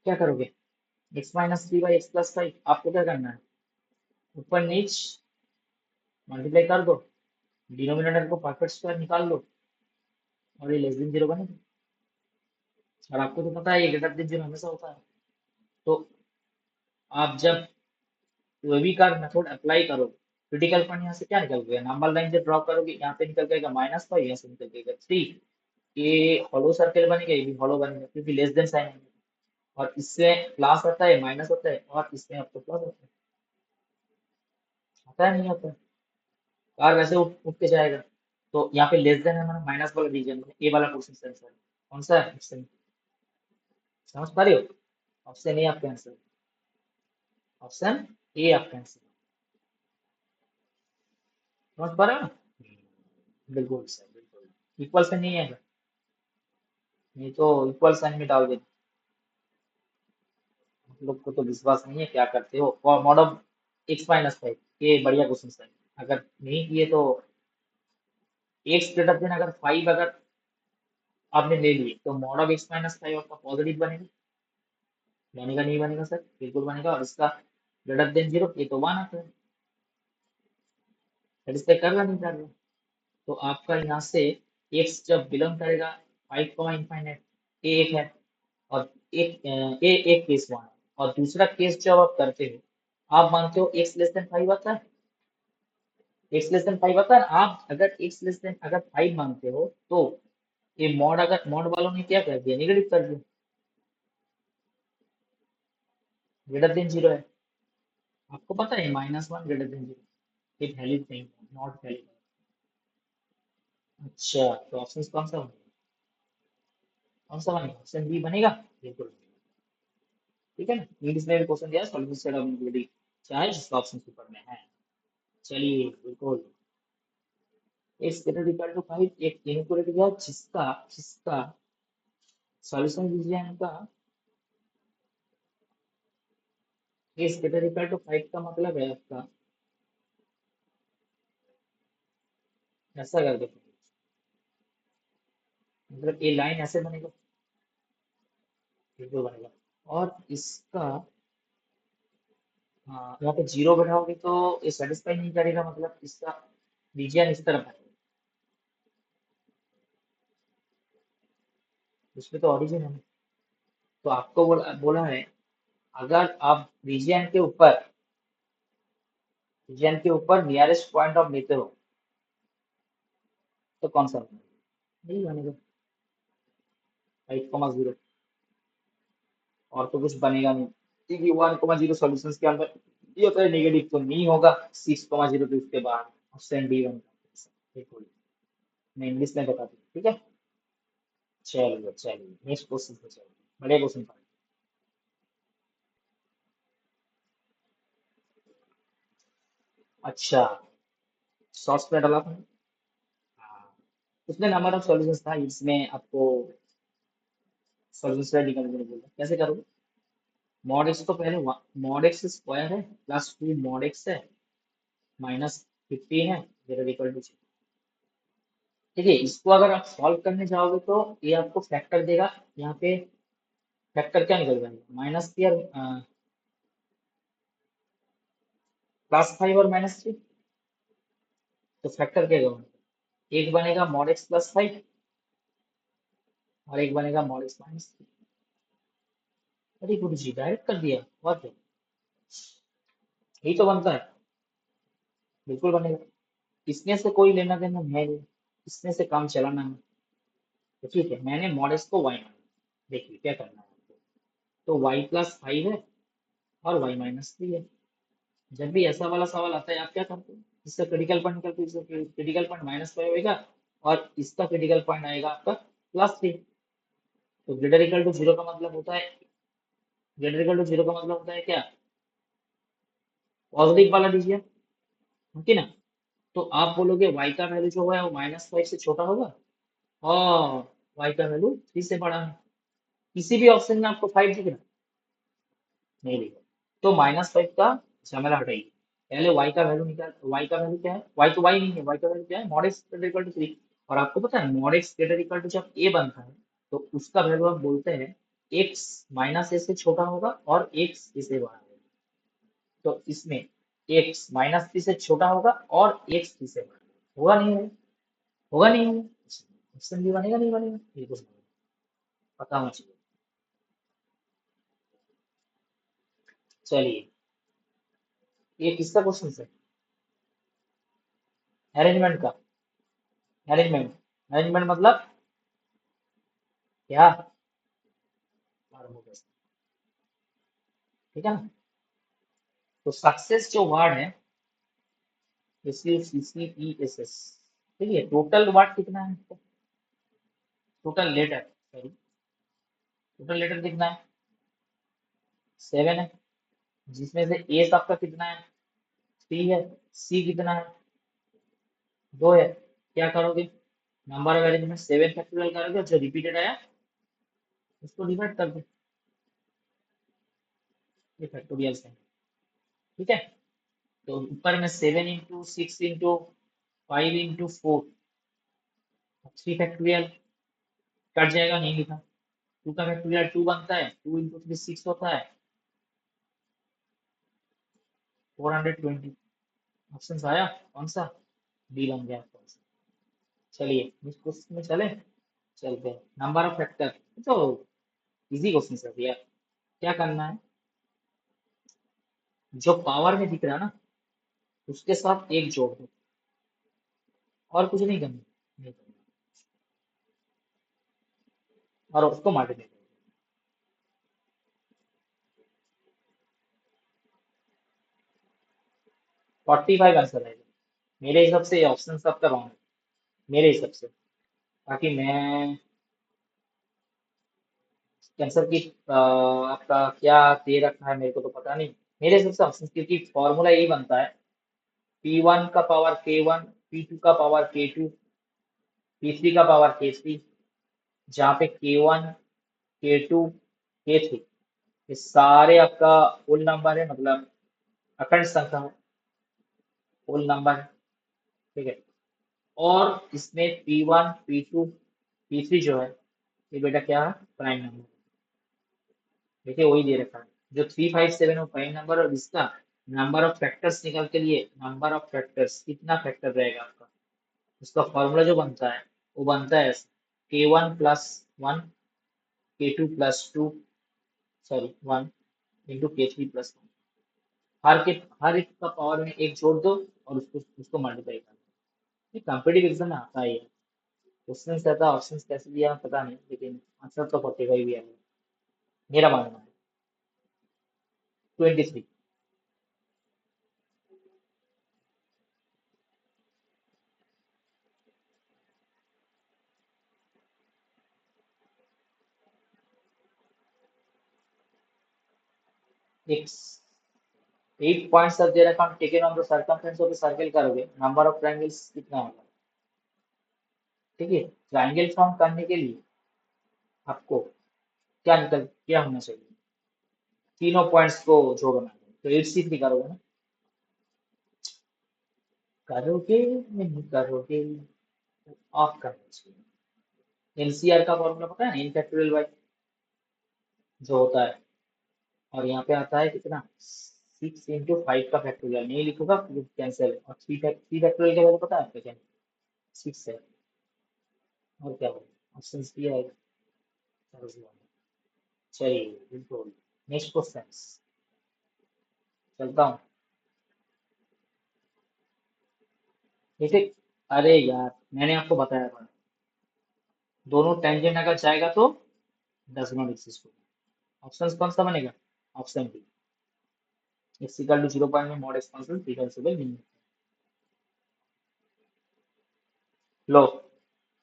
Speaker 1: क्या करोगे? x - 3 / x + 5, आपको क्या करना है? ऊपर नीच मल्टीप्लाई कर दो, डिनोमिनेटर को परफेक्ट स्क्वायर निकाल लो, और ये लेस देन 0 बनेगा। और आपको तो पता है ये ग्रेटर देन 0 हमेशा होता है। तो आप जब वेवी का मेथड अप्लाई करो, क्रिटिकल पॉइंट यहाँ से क्या निकल गया? नंबर लाइन जब ड्रॉ करोगे, यहाँ पे निकल जाएगा -5, यहाँ से निकल जाएगा 3। ये हॉलो सर्कल बनेगा, ये भी हॉलो बनेगा, क्योंकि लेस देन साइन है, और इससे प्लस आता है माइनस होता है, और इसमें आपको प्लस होता है। आता है नहीं आता है? आर वैसे उठ के जाएगा। तो यहाँ पे लेस देन है हमारा माइनस वाला रीजन में, ए वाला क्वेश्चन का आंसर कौन सा है ऑप्शन? समझ पा रहे हो? ऑप्शन ए आपका आंसर, ऑप्शन ए आपका आंसर। समझ पा रहे हो ना? बिल्कुल सर, बिल्कुल इक्वल से नहीं है, नहीं तो इक्वल साइन में डाल देते। आप लोग को तो विश्वास नहीं है, क्या करते हो? और mod of x minus five, ये बढ़िया क्वेश्चन है। अगर नहीं किए तो एक्स ग्रेटर देन अगर फाइव अगर आपने ले लिए तो mod of x minus five आपका पॉजिटिव बनेगा। बनेगा नहीं बनेगा सर? बिल्कुल बनेगा। और इसका ग्रेटर देन जीरो, ये तो वन आता है। सेटिस्फाई कर रहा नहीं कर रहा? तो आपका यहाँ से एक्स जब बिलोंग करेगा फाइव कॉमा इनफाइनाइट, ये एक है। और एक केस वहाँ है। और दूसरा केस जब आप करते हो, आप मानते हो एक्स लेस देन फाइव आता है। एक्स लेस देन फाइव आता है। आप अगर एक्स लेस देन अगर फाइव मानते हो तो ये मॉड, अगर मॉड वालों ने क्या कर दिया, निगेटिव कर दिया, ग्रेटर देन जीरो है। आपको पता है minus one greater than zero, ये वैलिड नहीं है, नॉट वैलिड। अच्छा, तो ऑप्शन कौन सा बनेगा? कौन सा बनेगा? ऑप्शन बी बनेगा। बिल्कुल बनेगा। ठीक है ना? इंग्लिश में भी क्वेश्चन दिया है, सॉल्यूशन सेट ऑफ इनक्लूडिंग चाहे जिसका ऑप्शन ऊपर में है। चलिए, बिल्कुल। X greater equal to five एक इनक्लूडिंग है, जिसका जिसका सॉल्यूशन दीजिए इनका। X greater equal to five का मतलब है आपका ऐसा कर दो, मतलब ये लाइन ऐसे बनेगा। बिल्कुल बनेगा। और इसका यहाँ पे जीरो बैठाओगे तो ये सेटिस्फाई नहीं करेगा, मतलब इसका रीजन इस तरफ है। उसमें तो ओरिजिन है। तो आपको बोला है, अगर आप रीजन के ऊपर नियरेस्ट पॉइंट ऑफ लेते हो तो कौन सा बनेगा? नहीं बनेगा। Five comma zero. और तो कुछ बनेगा नहीं, क्योंकि वन कॉमा जीरो सोल्यूशन के अंदर ये होता है, नेगेटिव तो नहीं होगा। सिक्स कॉमा जीरो तो उसके बाद ऑप्शन डी वन। बिल्कुल। मैं इंग्लिश में बता दूँ, ठीक है? चलिए चलिए, नेक्स्ट क्वेश्चन पे चलिए। बढ़िया क्वेश्चन था। अच्छा, शॉर्ट्स पे डाला था। हाँ, उसमें नंबर ऑफ सॉल्यूशंस था, इसमें आपको सॉल्यूशंस निकालने के लिए बोला। कैसे करोगे? मॉड एक्स तो पहले मॉड एक्स स्क्वायर है प्लस टू मॉड एक्स है माइनस 15 है, जेड इक्वल टू। ठीक है, इसको अगर आप सॉल्व करने जाओगे तो ये आपको फैक्टर देगा। यहाँ पे फैक्टर क्या निकल जाएगा? माइनस थ्री और प्लस फाइव और माइनस थ्री। तो फैक्टर क्या होगा? एक बनेगा मॉड एक्स प्लस फाइव और एक बनेगा मॉड एक्स माइनस थ्री। अरे गुरु जी, डायरेक्ट कर दिया, और क्या? यही तो बनता है। बिल्कुल बनेगा। इसमें से कोई लेना देना है नहीं, इसमें से काम चलाना है। तो ठीक है, मैंने मॉड एक्स को वाई माना। देखिए क्या करना है आपको। तो वाई प्लस फाइव है और वाई माइनस थ्री है। जब भी ऐसा वाला सवाल आता है, आप क्या करते हो? इसका क्रिटिकल पॉइंट निकलते, इसका क्रिटिकल पॉइंट माइनस फाइव होगा और इसका क्रिटिकल पॉइंट आएगा आपका प्लस थ्री। तो ग्रेटर इक्वल टू जीरो का मतलब होता है, ग्रेटर इक्वल टू जीरो का मतलब होता है क्या? पॉजिटिव वाला लीजिए, है कि ना? तो आप बोलोगे वाई का वैल्यू जो है वो माइनस फाइव से छोटा होगा और वाई का वैल्यू थ्री से बड़ा है। किसी भी ऑप्शन में आपको फाइव दिख रहा है? नहीं दिख रहा। तो माइनस फाइव का झमेला हटाइए। पहले y का वैल्यू निकाल, y का वैल्यू क्या है? y तो y नहीं है, y का वैल्यू क्या है? Mod X greater equal to three. और आपको पता है mod X greater equal to जब a बनता है तो उसका वैल्यू आप बोलते हैं x माइनस ए से छोटा होगा और x इसे बड़ा होगा। तो इसमें x माइनस थ्री से छोटा होगा और x थ्री से बड़ा होगा। नहीं है? होगा नहीं है? ऑप्शन भी बनेगा नहीं बनेगा? बिल्कुल बनेगा। पता होना चाहिए। चलिए, ये किसका क्वेश्चन है? अरेंजमेंट का। अरेंजमेंट, अरेंजमेंट मतलब क्या? ठीक है ना? तो सक्सेस जो वर्ड है, S U C C E S S. ठीक है, टोटल वाट कितना है? Total letter, sorry, total letter कितना है? 7 है, जिसमें से एस आपका कितना है? 3 है। सी कितना है? 2 है। क्या करोगे? नंबर ऑफ अरेंजमेंट 7 फैक्टोरियल करोगे, जो रिपीटेड आया उसको डिवाइड कर दो, ये फैक्टोरियल से। ठीक है, तो ऊपर में 7 into 6 into 5 into 4, 3 factorial cut जाएगा, नहीं लिखा। 2 का फैक्टोरियल 2 बनता है, 2 इंटू 3 6 होता है, 420। ऑप्शन आया कौन सा? डी बन गया कौन सा? चलिए इस क्वेश्चन में चले, चलते हैं। नंबर ऑफ फैक्टर, तो इजी क्वेश्चन है भैया। क्या करना है? जो पावर में दिख रहा है ना, उसके साथ एक जोड़ दो, और कुछ नहीं करना, नहीं करना, और उसको मल्टीप्लाई कर 45 आंसर आएगा। मेरे हिसाब से ये ऑप्शन सबका रॉन्ग है, मेरे हिसाब से। बाकी मैं कैंसर की आपका क्या दे रखा है मेरे को तो पता नहीं। मेरे हिसाब से ऑप्शन, क्योंकि फॉर्मूला यही बनता है, P1 का पावर K1, P2 का पावर K2, P3 का पावर K3, जहाँ पे K1, K2, K3 ये सारे आपका होल नंबर है, मतलब अखंड संख्या है, होल नंबर है। ठीक है, और इसमें P1, P2, P3 जो है, ये बेटा क्या है? Prime number. देखिए वही दे रखा है, जो 357 वो प्राइम नंबर, और इसका नंबर ऑफ फैक्टर्स निकाल के लिए, नंबर ऑफ फैक्टर्स कितना फैक्टर रहेगा आपका, उसका फॉर्मूला जो बनता है वो बनता है ऐसे, K1 + 1, K2 + 2, sorry 1 into K3 + 1। हर एक का पावर में एक जोड़ दो, और उसको उसको मल्टीप्लाई कर दो। ये कॉम्पिटिटिव एग्जाम में आता ही है। क्वेश्चन रहता है, ऑप्शन कैसे दिया पता नहीं, लेकिन आंसर तो 45 भी है, मेरा मानना है। 23। एक 8 पॉइंट सब दे रखा हूँ, taken on the circumference of the circle करोगे, नंबर ऑफ ट्रायंगल्स कितना होगा? ठीक है, ट्रायंगल फॉर्म करने के लिए आपको क्या होना चाहिए? तीनों पॉइंट्स को जोड़ना है, तो 8C3 करोगे ना? करोगे नहीं करोगे, तो आप करना चाहिए। एनसीआर का फॉर्मूला पता है ना, इन फैक्टोरियल बाय, जो होता है, और यहाँ पे आता है कितना? 6 इंटू 5 का फैक्टोरियल नहीं लिखूंगा, कैंसिल। और थ्री फैक्टोरियल के बाद पता है आपका क्या? 6 है। और क्या होगा? ऑप्शन दिया है। चलिए बिल्कुल, नेक्स्ट क्वेश्चन चलता हूँ। जैसे, अरे यार मैंने आपको बताया था, दोनों टेंजेंट अगर जाएगा तो डज नॉट एग्जिस्ट होगा। ऑप्शन कौन सा बनेगा? Option B, X equal to 0 point में मॉड एक्सपांशन रिवर्सिबल नहीं है। लो,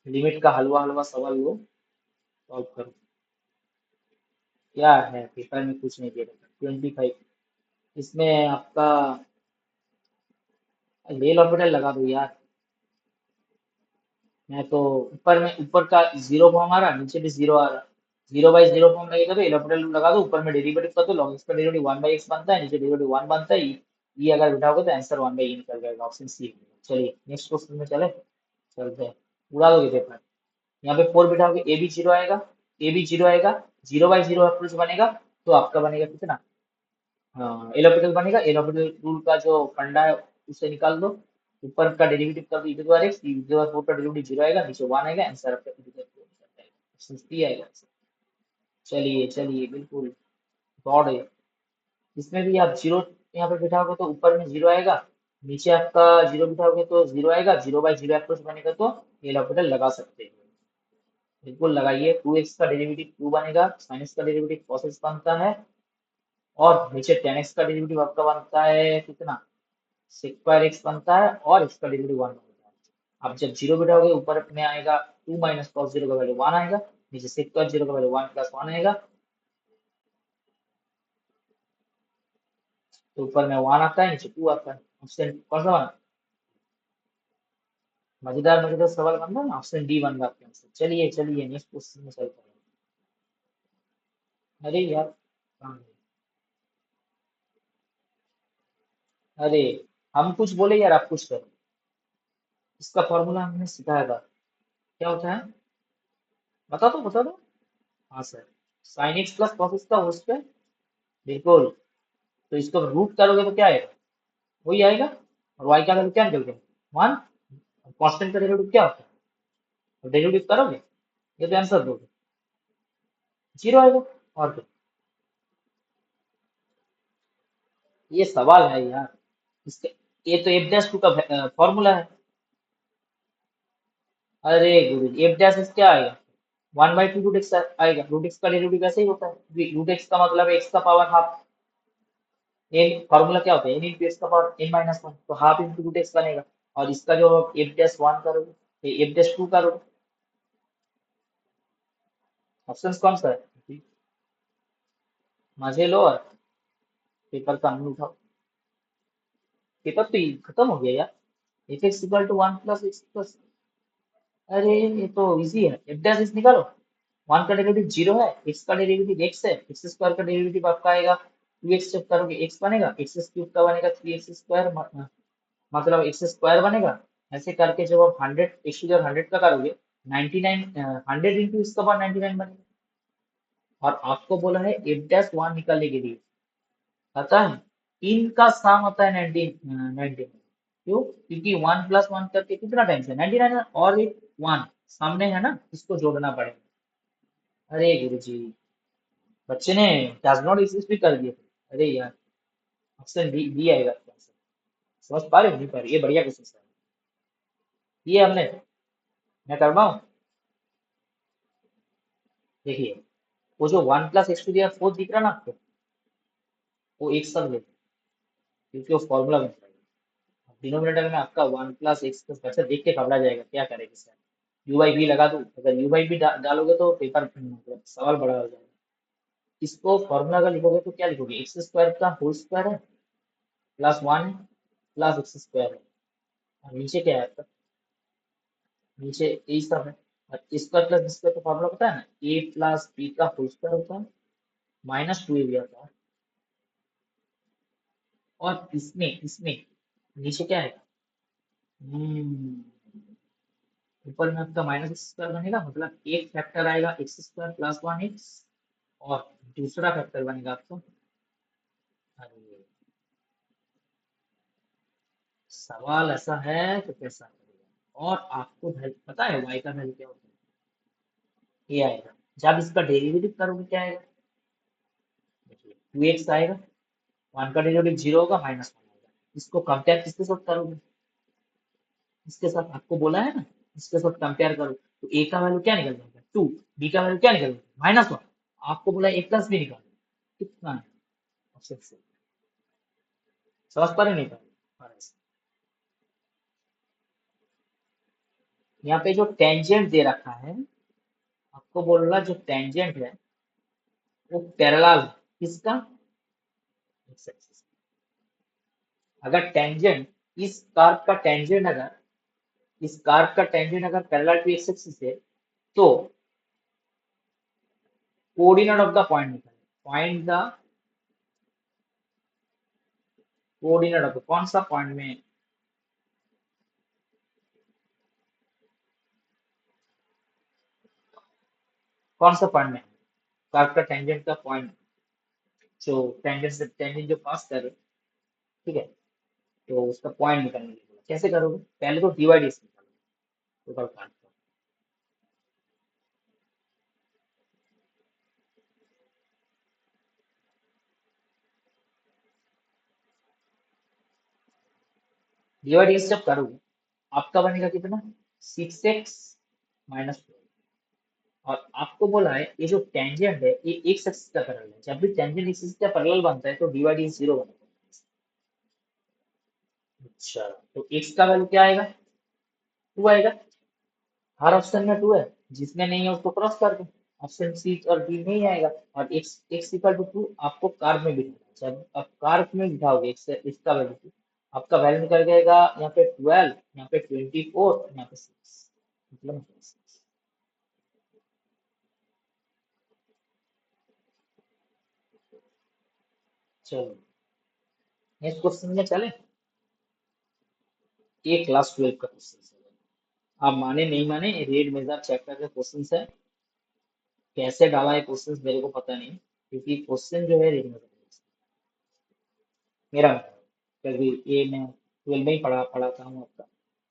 Speaker 1: लिमिट का हलवा हलवा सवाल लो, सॉल्व करो। क्या है पेपर में कुछ नहीं दे रखा, 25। इसमें आपका रेल ऑर्बिटल लगा दो यार। मैं तो ऊपर का जीरो फॉर्म आ रहा, नीचे भी जीरो आ रहा, 0/0 फॉर्म लगेगा, तो एल ऑर्बिटल लगा दो, ऊपर में डेरिवेटिव कर दो, लॉग एक्स का डेरिवेटिव 1/x बनता है, नीचे डेरिवेटिव 1 बनता है। ये अगर बिठाओगे तो आंसर 1/e निकल जाएगा, ऑप्शन सी। चलिए नेक्स्ट क्वेश्चन में चले, चलते हैं। उड़ा दोगे पेपर। यहाँ पे 4 बिठाओगे, ए भी जीरो आएगा, ए भी जीरो आएगा, 0/0 अप्रोच बनेगा, तो आपका बनेगा कितना? हाँ, एल ऑर्बिटल बनेगा। एल ऑर्बिटल रूल का जो फंडा है उसे निकाल दो, ऊपर का डेरिवेटिव कर दो e⁴x, e⁴4 का डेरिवेटिव 0 आएगा, नीचे 1 आएगा, आंसर आपका e⁴4 आएगा, ऑप्शन सी आएगा। चलिए चलिए बिल्कुल, गॉड है। इसमें भी आप जीरो यहाँ पे बिठाओगे तो ऊपर में जीरो आएगा, नीचे आपका जीरो बिठाओगे तो जीरो आएगा, 0/0 अप्रोच बनेगा, तो एल ऑर्बिटल लगा सकते हैं। बिल्कुल लगाइए। 2x का डेरिवेटिव 2 बनेगा, sin x का डेरिवेटिव cos x बनता है, और नीचे tan x का डेरिवेटिव आपका बनता है कितना? स्क्वायर एक्स बनता है और इसका डेरिवेटिव 1 बनता है। अब जब जीरो बिठाओगे ऊपर में आएगा 2 माइनस कॉस जीरो का वैल्यू 1 आएगा, नीचे स्क्वायर जीरो का वैल्यू 1 प्लस 1 आएगा, तो ऊपर में 1 आता है, नीचे 2 आता है। ऑप्शन कौन सा बना? मजेदार मजेदार सवाल बन रहा है ना, ऑप्शन डी बन रहा है आपके आंसर। चलिए चलिए नेक्स्ट क्वेश्चन में चलते हैं। अरे यार, हाँ, अरे हम कुछ बोले यार, आप कुछ करो। इसका फॉर्मूला हमने सिखाया था, क्या होता है? बता दो बता दो। हाँ sir, sine x plus cos x का होल स्क्वायर। बिल्कुल। तो इसको रूट करोगे तो क्या आएगा? वही आएगा। और वाई का वैल्यू क्या निकल गया? 1। कांस्टेंट का डेरिवेटिव क्या होता है? तो डेरिवेटिव करोगे, ये तो आंसर दोगे, जीरो आएगा। और क्या? ये सवाल है यार। इसके, ये तो एफ डैश टू का फॉर्मूला है। अरे गुरु, एफ डैश एस क्या आएगा? 1/2 रूट एक्स आएगा। रूट एक्स का डेरिवेटिव ऐसे ही होता है, रूट एक्स का मतलब एक्स का पावर हाफ। एन फॉर्मूला क्या होता है? एन इंटू एक्स का पावर एन माइनस वन, तो हाफ इंटू रूट एक्स बनेगा। और इसका जो एफ डैश वन करोगे, एफ डैश टू करोगे, ऑप्शन कौन सा है? मजे लो और पेपर का अमल उठाओ। पेपर तो खत्म हो गया यार। F X equal to one plus X plus, अरे ये तो इजी है। एफ डैश एक्स निकालो। वन का डेरिवेटिव जीरो है, एक्स का डेरिवेटिव एक्स है, एक्स स्क्वायर का डेरिवेटिव आपका आएगा 2x। जब करोगे एक्स बनेगा, एक्स क्यूब का बनेगा 3x स्क्वायर, मतलब एक्स स्क्वायर बनेगा। ऐसे करके जब आप 100 का करोगे, 99 100 इंटू इसका पावर 99 बनेगा। और आपको बोला है एफ डैश वन निकालने के लिए, पता है इनका सम होता है 19। क्यों? क्योंकि 1 प्लस 1 करके कितना टाइम्स है? 99 है, और एक 1 सामने है ना, इसको जोड़ना पड़ेगा। अरे गुरु जी, बच्चे ने डज नॉट एग्जिस्ट भी कर दिए थे। अरे यार, ऑप्शन डी डी आएगा आपका आंसर। समझ पा रहे हो नहीं पा रहे? ये बढ़िया क्वेश्चन है। ये हमने, मैं कर रहा हूँ। देखिए, वो जो 1 plus X to the four दिख रहा ना आपको, वो एक साथ लेते हैं, क्योंकि वो फॉर्मूला बनता है। डिनोमिनेटर में आपका 1 प्लस एक्स प्लस, बच्चा देख के घबरा जाएगा क्या करेगा सर। यू बाई बी लगा दूं? अगर यू बाई बी डालोगे तो पेपर मतलब सवाल बड़ा हो जाएगा। इसको फॉर्मूला का लिखोगे तो क्या लिखोगे? एक्स स्क्वायर का होल स्क्वायर है, प्लस वन है, प्लस एक्स स्क्वायर है। और नीचे क्या है आपका? नीचे ए सब है। और स्क्वायर प्लस स्क्वायर का फॉर्मूला पता है ना? ए प्लस बी का होल स्क्वायर होता है, माइनस टू ए भी आता है। और इसमें इसमें नीचे क्या है? हम्म, ऊपर में आपका माइनस एक्स स्क्वायर बनेगा, मतलब एक फैक्टर आएगा x square plus one x, और दूसरा फैक्टर बनेगा आपका, अरे, सवाल ऐसा है तो कैसा करेगा? और आपको पता है वाई का वैल्यू क्या होता है? ये आएगा। जब इसका डेरिवेटिव करोगे क्या आएगा? देखिए, 2x आएगा, 1 का डेरिवेटिव जीरो होगा, माइनस वन आएगा। इसको कंपेयर किसके साथ करोगे? इसके साथ आपको बोला है ना, इसके साथ कंपेयर करो, तो ए का वैल्यू क्या निकल जाएगा? 2। बी का वैल्यू क्या निकल जाएगा? Minus one. आपको बोला ए प्लस बी निकालो, कितना है ऑप्शन से? समझ पा रहे नहीं पा रहे? यहाँ पे जो टेंजेंट दे रखा है, आपको बोल रहा जो टेंजेंट है वो पैरेलल है किसका? X axis. अगर टेंजेंट, इस कर्व का टेंजेंट अगर, इस कर्व का टेंजेंट अगर पैरेलल टू एक्स एक्सिस है, तो कोऑर्डिनेट ऑफ द पॉइंट निकालें। Find the coordinate of the, कौन सा पॉइंट में, कौन सा पॉइंट में कर्व का टेंजेंट का पॉइंट, जो टेंजेंट से टेंजेंट जो पास करे, ठीक है, तो उसका पॉइंट निकालने के लिए बोला। कैसे करोगे? पहले तो डिवाइड निकालो, टोटल काट दो। डिवाइड जब करोगे, आपका बनेगा कितना? 6x माइनस, और आपको बोला है ये जो टेंजेंट है ये एक एक्सिस का पैरेलल है। जब भी टेंजेंट एक्सिस का पैरेलल बनता है तो डिवाइड इज जीरो बनता है। अच्छा, तो x का वैल्यू क्या आएगा? 2 आएगा। हर ऑप्शन में 2 है, जिसमें नहीं है उसको क्रॉस कर दो। ऑप्शन सी और डी नहीं आएगा। और x इक्वल टू 2 आपको कार्ब में बिठाना है। जब आप कार्ब में बिठाओगे x का वैल्यू 2, आपका वैल्यू निकल जाएगा यहाँ पे 12, यहाँ पे 24, यहाँ पे 6, मतलब 6। चलो नेक्स्ट क्वेश्चन में चले। ये क्लास 12 का क्वेश्चन है। आप माने नहीं माने, रेड मेजर चैप्टर का क्वेश्चन है। कैसे डाला है क्वेश्चन मेरे को पता नहीं, क्योंकि क्वेश्चन जो है रेड मेजर मेरा मतलब है, क्योंकि ये मैं 12 में ही पढ़ाता हूँ आपका।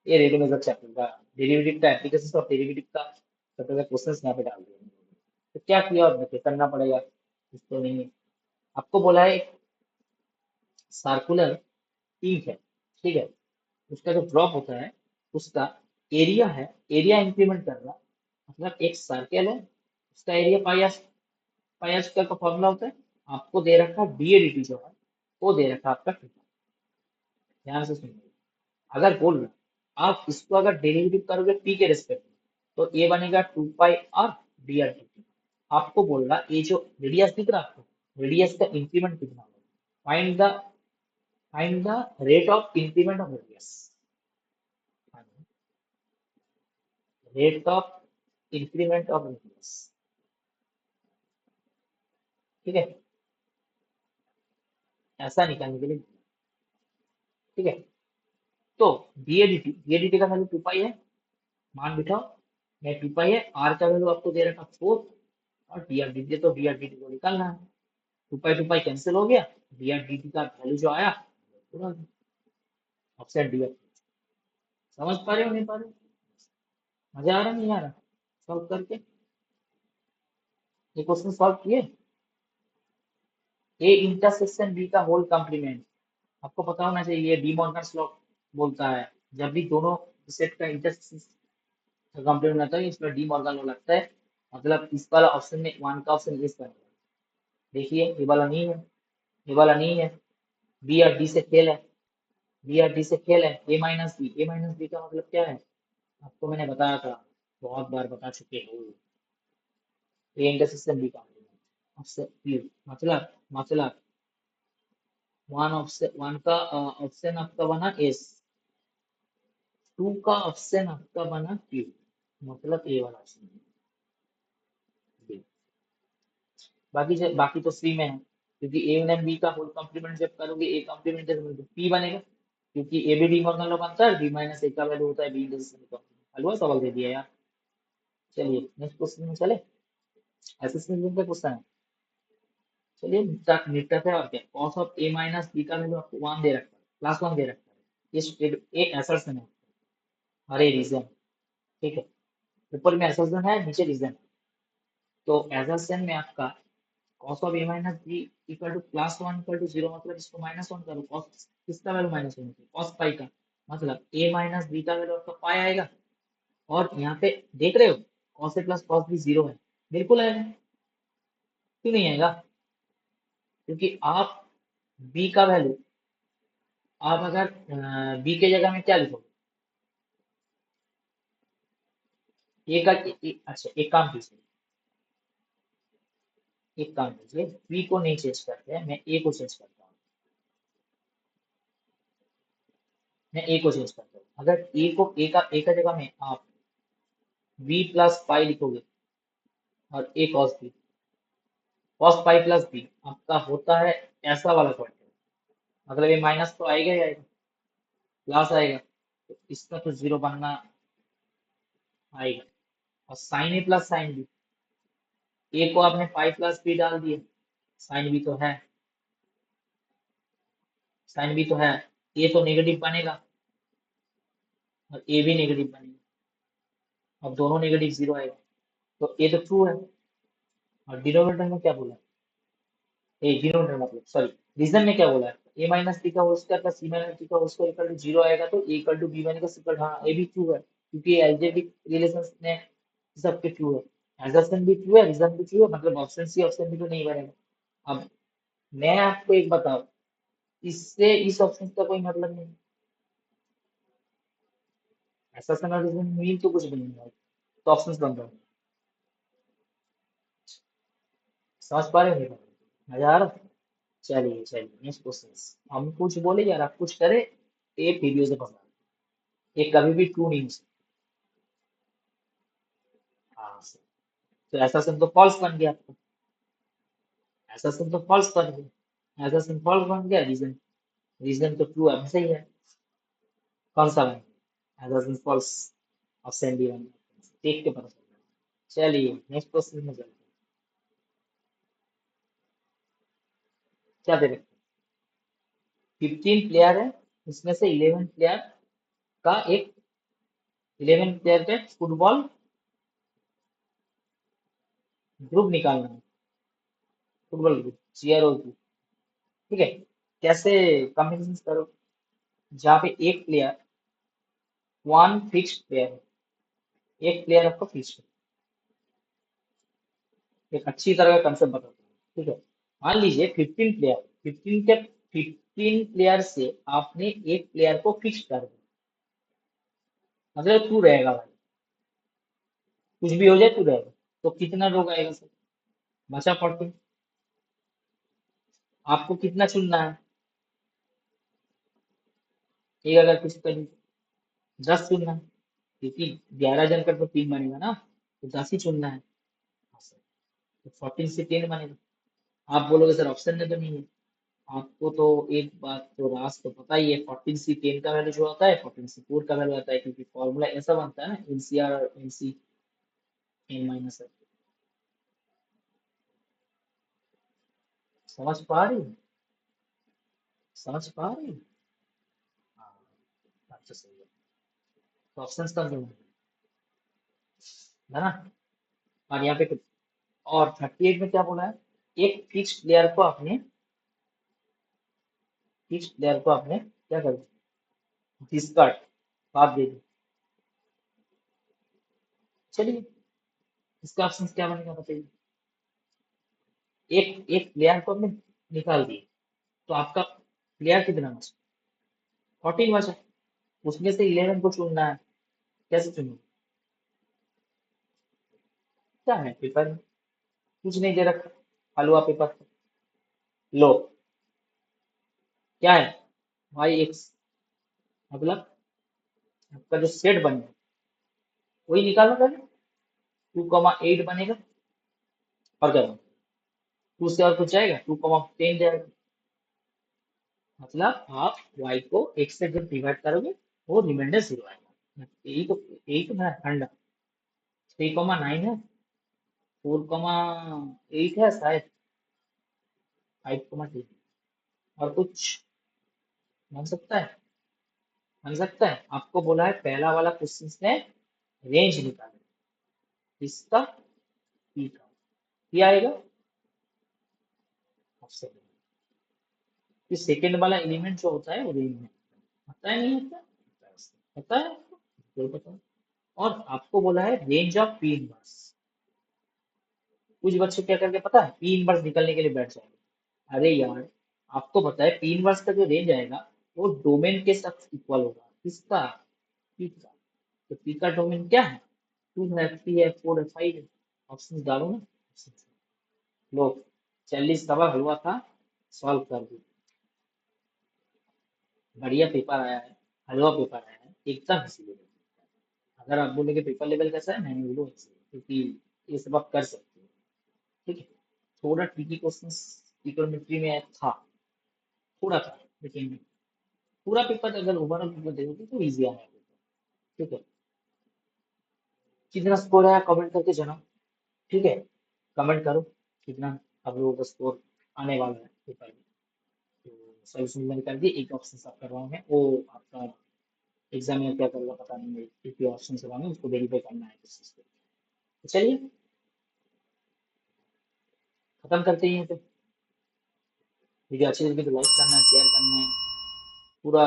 Speaker 1: ये रेड मेजर चैप्टर का डेरिवेटिव का एप्लीकेशन ऑफ डेरिवेटिव का चैप्टर का क्वेश्चन यहाँ पे डाल दिया। तो क्या किया और देखिए करना पड़ेगा, इसको नहीं है। आपको बोला है सर्कुलर टीथ है, ठीक है। उसका जो ड्रॉप होता है, उसका एरिया है, एरिया इंक्रीमेंट करना, मतलब एक सर्कल है, उसका एरिया पाई आर स्क्वायर का फॉर्मूला होता है। आपको दे रखा डी ए डी टी जो है, वो दे रखा आपका थीटा। ध्यान से सुनिए, अगर बोल रहा आप इसको अगर डेरिवेटिव करोगे पी के रिस्पेक्ट में, तो ये बनेगा 2 pi R D R D T. आपको बोल रहा ये जो रेडियस दिख रहा है आपको, रेडियस का इंक्रीमेंट कितना होगा? Find the rate of increment of radius. Rate of increment of radius, ठीक है, ऐसा निकालने के लिए, ठीक है। तो डीएडीटी का वैल्यू 2 पाई है, मान बिठाओ। मैं 2 पाई है, आर का वैल्यू आपको दे रखा 4, और डीआरडीटी तो डीआरडीटी को निकालना है। 2 पाई कैंसिल हो गया, डीआरडीटी का वैल्यू जो आया पूरा ऑप्शन डी। समझ पा रहे हो नहीं पा रहे हो? मजा आ रहा नहीं आ रहा सॉल्व करके? ये क्वेश्चन सॉल्व किए। ए इंटरसेक्शन बी का होल कॉम्प्लीमेंट, आपको पता होना चाहिए, डी मॉर्गन्स लॉ बोलता है जब भी दोनों सेट का इंटरसेक्शन कॉम्प्लीमेंट आता है, इसमें डी मॉर्गन लॉ लगता है। मतलब इस वाला ऑप्शन में वन का ऑप्शन इस पर, देखिए ये वाला नहीं है, ये वाला नहीं है। बी और डी से खेल है, बी और डी से खेल है। ए माइनस बी का मतलब क्या है? आपको मैंने बताया था, बहुत बार बता चुके हो। ए इंटरसेक्शन बी का ऑप्शन, मतलब वन का ऑप्शन आपका बना एस, 2 का ऑप्शन आपका बना क्यू, मतलब ए वाला ऑप्शन। बाकी तो सी में है, क्योंकि ए एंड बी का होल कॉम्प्लीमेंट जब करोगे, ए कॉम्प्लीमेंट जब पी बनेगा, क्योंकि A B De Morgan law बनता है, बी माइनस ए का वैल्यू होता है बी इंटरसेक्शन का। हलवा सवाल दे दिया यार। चलिए नेक्स्ट क्वेश्चन में चले। असेसमेंट का क्वेश्चन है। चलिए निपटते हैं। और क्या, cos of A minus B का वैल्यू आपको 1 दे रखा है, प्लस 1 दे रखा है। ये असर्शन है, अरे रीजन, ठीक है। ऊपर में असर्शन है, नीचे रीजन। तो असर्शन में आपका cos of A minus B equal to plus 1 equal to 0, मतलब इसको -1 करो। कॉस किसका वैल्यू -1 है? कॉस पाई का। मतलब ए माइनस बी का वैल्यू आपका पाई आएगा। और यहाँ पे देख रहे हो, cos A plus cos B 0 है, बिल्कुल आएगा। क्यों नहीं आएगा? क्योंकि आप बी का वैल्यू, आप अगर बी के जगह में क्या लिखोगे? ए का अच्छा एक काम कीजिए, बी को नहीं चेंज करते हैं, मैं ए को चेंज करता हूँ। मैं ए को चेंज करता हूँ। अगर ए का जगह में आप बी प्लस पाई लिखोगे, और A cos B, cos pi plus B आपका होता है ऐसा वाला क्वाड्रेंट। मतलब ये माइनस तो आएगा ही आएगा, प्लस आएगा, तो इसका तो 0 बनना आएगा। और sign A plus sine B, ए को आपने पाई प्लस बी डाल दिए, साइन बी तो है, साइन बी तो है, ए तो नेगेटिव बनेगा, और ए भी नेगेटिव बनेगा। अब दोनों नेगेटिव 0 आएगा, तो ए तो ट्रू है। और डिनोमिनेटर में क्या बोला? ए डिनोमिनेटर मतलब सॉरी, रीजन में क्या बोला है? ए माइनस बी का होल स्क्वायर प्लस सी माइनस बी का होल स्क्वायर इक्वल टू 0 आएगा, तो ए इक्वल टू बी बनेगा सिंपल। हाँ ए भी ट्रू है, क्योंकि एलजेब्रिक रिलेशंस में सबके ट्रू है। एजर्शन भी ट्रू है, रीजन भी ट्रू है, मतलब ऑप्शन सी ऑप्शन बी तो नहीं बनेगा। अब मैं आपको एक बताऊं, इससे इस ऑप्शन का कोई मतलब नहीं, ऐसा सिनेरियो मीन तो कुछ भी नहीं है, तो ऑप्शंस बन रहा है। समझ पा रहे हो मेरे को? मजा आ रहा है? चलिए चलिए, नेक्स्ट क्वेश्चन। हम कुछ बोले यार, आप कुछ करे, एक वीडियो से पकड़ा, ये कभी भी ट्रू नहीं हो सकता। हाँ, तो ऐसा सिंपल तो फॉल्स बन गया आपका, ऐसा सिंपल तो फॉल्स बन गया, ऐसा सिंपल फॉल्स बन गया। रीजन, रीजन तो ट्रू हमेशा ही है। कौन सा बन, ऐसा सिंपल फॉल्स, ऑप्शन डी बन गया। देख के पता चल रहा है। चलिए नेक्स्ट क्वेश्चन में चलते हैं। क्या दे रखे? 15 प्लेयर है, उसमें से 11 प्लेयर का एक, 11 प्लेयर का फुटबॉल ग्रुप निकालना है, फुटबॉल ग्रुप, चेयर और ग्रुप। ठीक है, कैसे कॉम्बिनेशन करो? जहाँ पे एक प्लेयर, वन फिक्स प्लेयर है, एक प्लेयर आपको फिक्स है। एक अच्छी तरह का कंसेप्ट बताता हूँ, ठीक है। मान लीजिए 15 प्लेयर, 15 प्लेयर से आपने एक प्लेयर को फिक्स कर दिया, मतलब तू रहेगा भाई, कुछ भी हो जाए तू रहेगा। तो कितना लोग आएगा सर? बचा 14। आपको कितना चुनना है? एक अगर किसी का 10 चुनना है, क्योंकि 11 जन का तो टीम बनेगा ना, तो 10 ही चुनना है। हाँ सर, तो 14 से 10 बनेगा। आप बोलोगे सर ऑप्शन में तो नहीं है। आपको तो एक बात तो रास तो पता ही है, 14 से 10 का वैल्यू जो आता है 14 से 4 का वैल्यू आता है, क्योंकि फॉर्मूला ऐसा बनता है ना, एनसीआर और एनसी एन माइनस। समझ पा रही हो? समझ पा रही हो? हाँ, बात तो सही है। तो ऑप्शन कम देना है ना। और यहाँ पे कुछ और 38 में क्या बोला है? एक फिक्स प्लेयर को आपने क्या कर दिया? डिस्कार्ड, बात दे दी। चलिए, इसका ऑप्शन क्या बनेगा बताइए? एक एक प्लेयर को आपने निकाल दिए, तो आपका प्लेयर कितना बचा? 14 बचा। उसमें से 11 को चुनना है, कैसे चुनूं? क्या है पेपर में? कुछ नहीं दे रखा, हलवा पेपर। लो, क्या है? वाई एक्स, मतलब आपका जो सेट बनेगा वही निकालो पहले। 2,8 बनेगा, और क्या बनेगा? 2 से और कुछ जाएगा, 2,10 जाएगा। मतलब आप y को x से जब डिवाइड करोगे, वो रिमाइंडर 0 आएगा। यही तो है फंडा। 3,9 है, 4,8 है शायद, 5,2। और कुछ बन सकता है? बन सकता है। आपको बोला है पहला वाला क्वेश्चन में रेंज निकालें, इसका p का, क्या आएगा ऑप्शन? कि सेकेंड वाला एलिमेंट जो होता है वो रेंज में पता है, नहीं होता? पता है आपको? जरूर पता है। और आपको बोला है रेंज ऑफ पी इनवर्स। कुछ बच्चे क्या करके पता है, पी इनवर्स निकलने के लिए बैठ जाएंगे। अरे यार, आपको पता है पी इनवर्स का जो रेंज आएगा वो डोमेन के साथ इक्वल होगा, किसका? पी का। तो पी का डोमेन क्या है? 2 है, 3 है, 4 है, 5 है। ऑप्शन डालो ना। लो, 40 सवाल हलवा था, सॉल्व कर दी। बढ़िया पेपर आया है, हलवा पेपर आया है, एकदम हंसी लेवल। अगर आप बोले कि पेपर लेवल कैसा है, मैंने बोलो ऐसे, क्योंकि ये सब आप कर सकते हो। ठीक है, थोड़ा ट्रिकी क्वेश्चन इकोनॉमेट्री में था, थोड़ा था, लेकिन पूरा पेपर अगर ओवरऑल पेपर देखोगे तो इजी आया है। ठीक है, कितना स्कोर आया कमेंट करके जनाओ। ठीक है, कमेंट करो कितना आप लोगों का स्कोर आने वाला है पेपर में। तो सॉल्यूशन मैंने कर दी, एक ऑप्शन आप कर रहा हूँ मैं, वो आपका एग्जाम में क्या करेगा पता नहीं, एक ऑप्शन से रहा हूँ, उसको वेरीफाई करना है किस चीज़ पे। तो चलिए खत्म करते ही हैं तो। वीडियो अच्छी लगी तो लाइक करना है, शेयर करना है। पूरा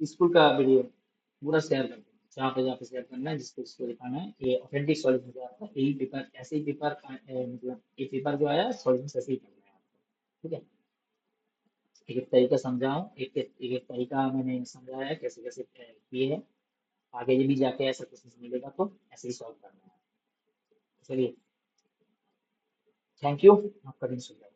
Speaker 1: स्कूल का वीडियो पूरा शेयर कर दो, जहाँ पे शेयर करना है, जिसको जिसको दिखाना है। ये ऑथेंटिक सॉल्यूशन जो आता है, यही पेपर, ऐसे ही पेपर मतलब ये पेपर जो आया सॉल्यूशन ऐसे ही करना है आपको। ठीक है, एक एक तरीका समझाऊँ, एक एक तरीका मैंने समझाया है कैसे कैसे किए है। आगे भी जाके ऐसा क्वेश्चन मिलेगा तो ऐसे ही सॉल्व करना है। चलिए, थैंक यू। आपका दिन शुभ रहे।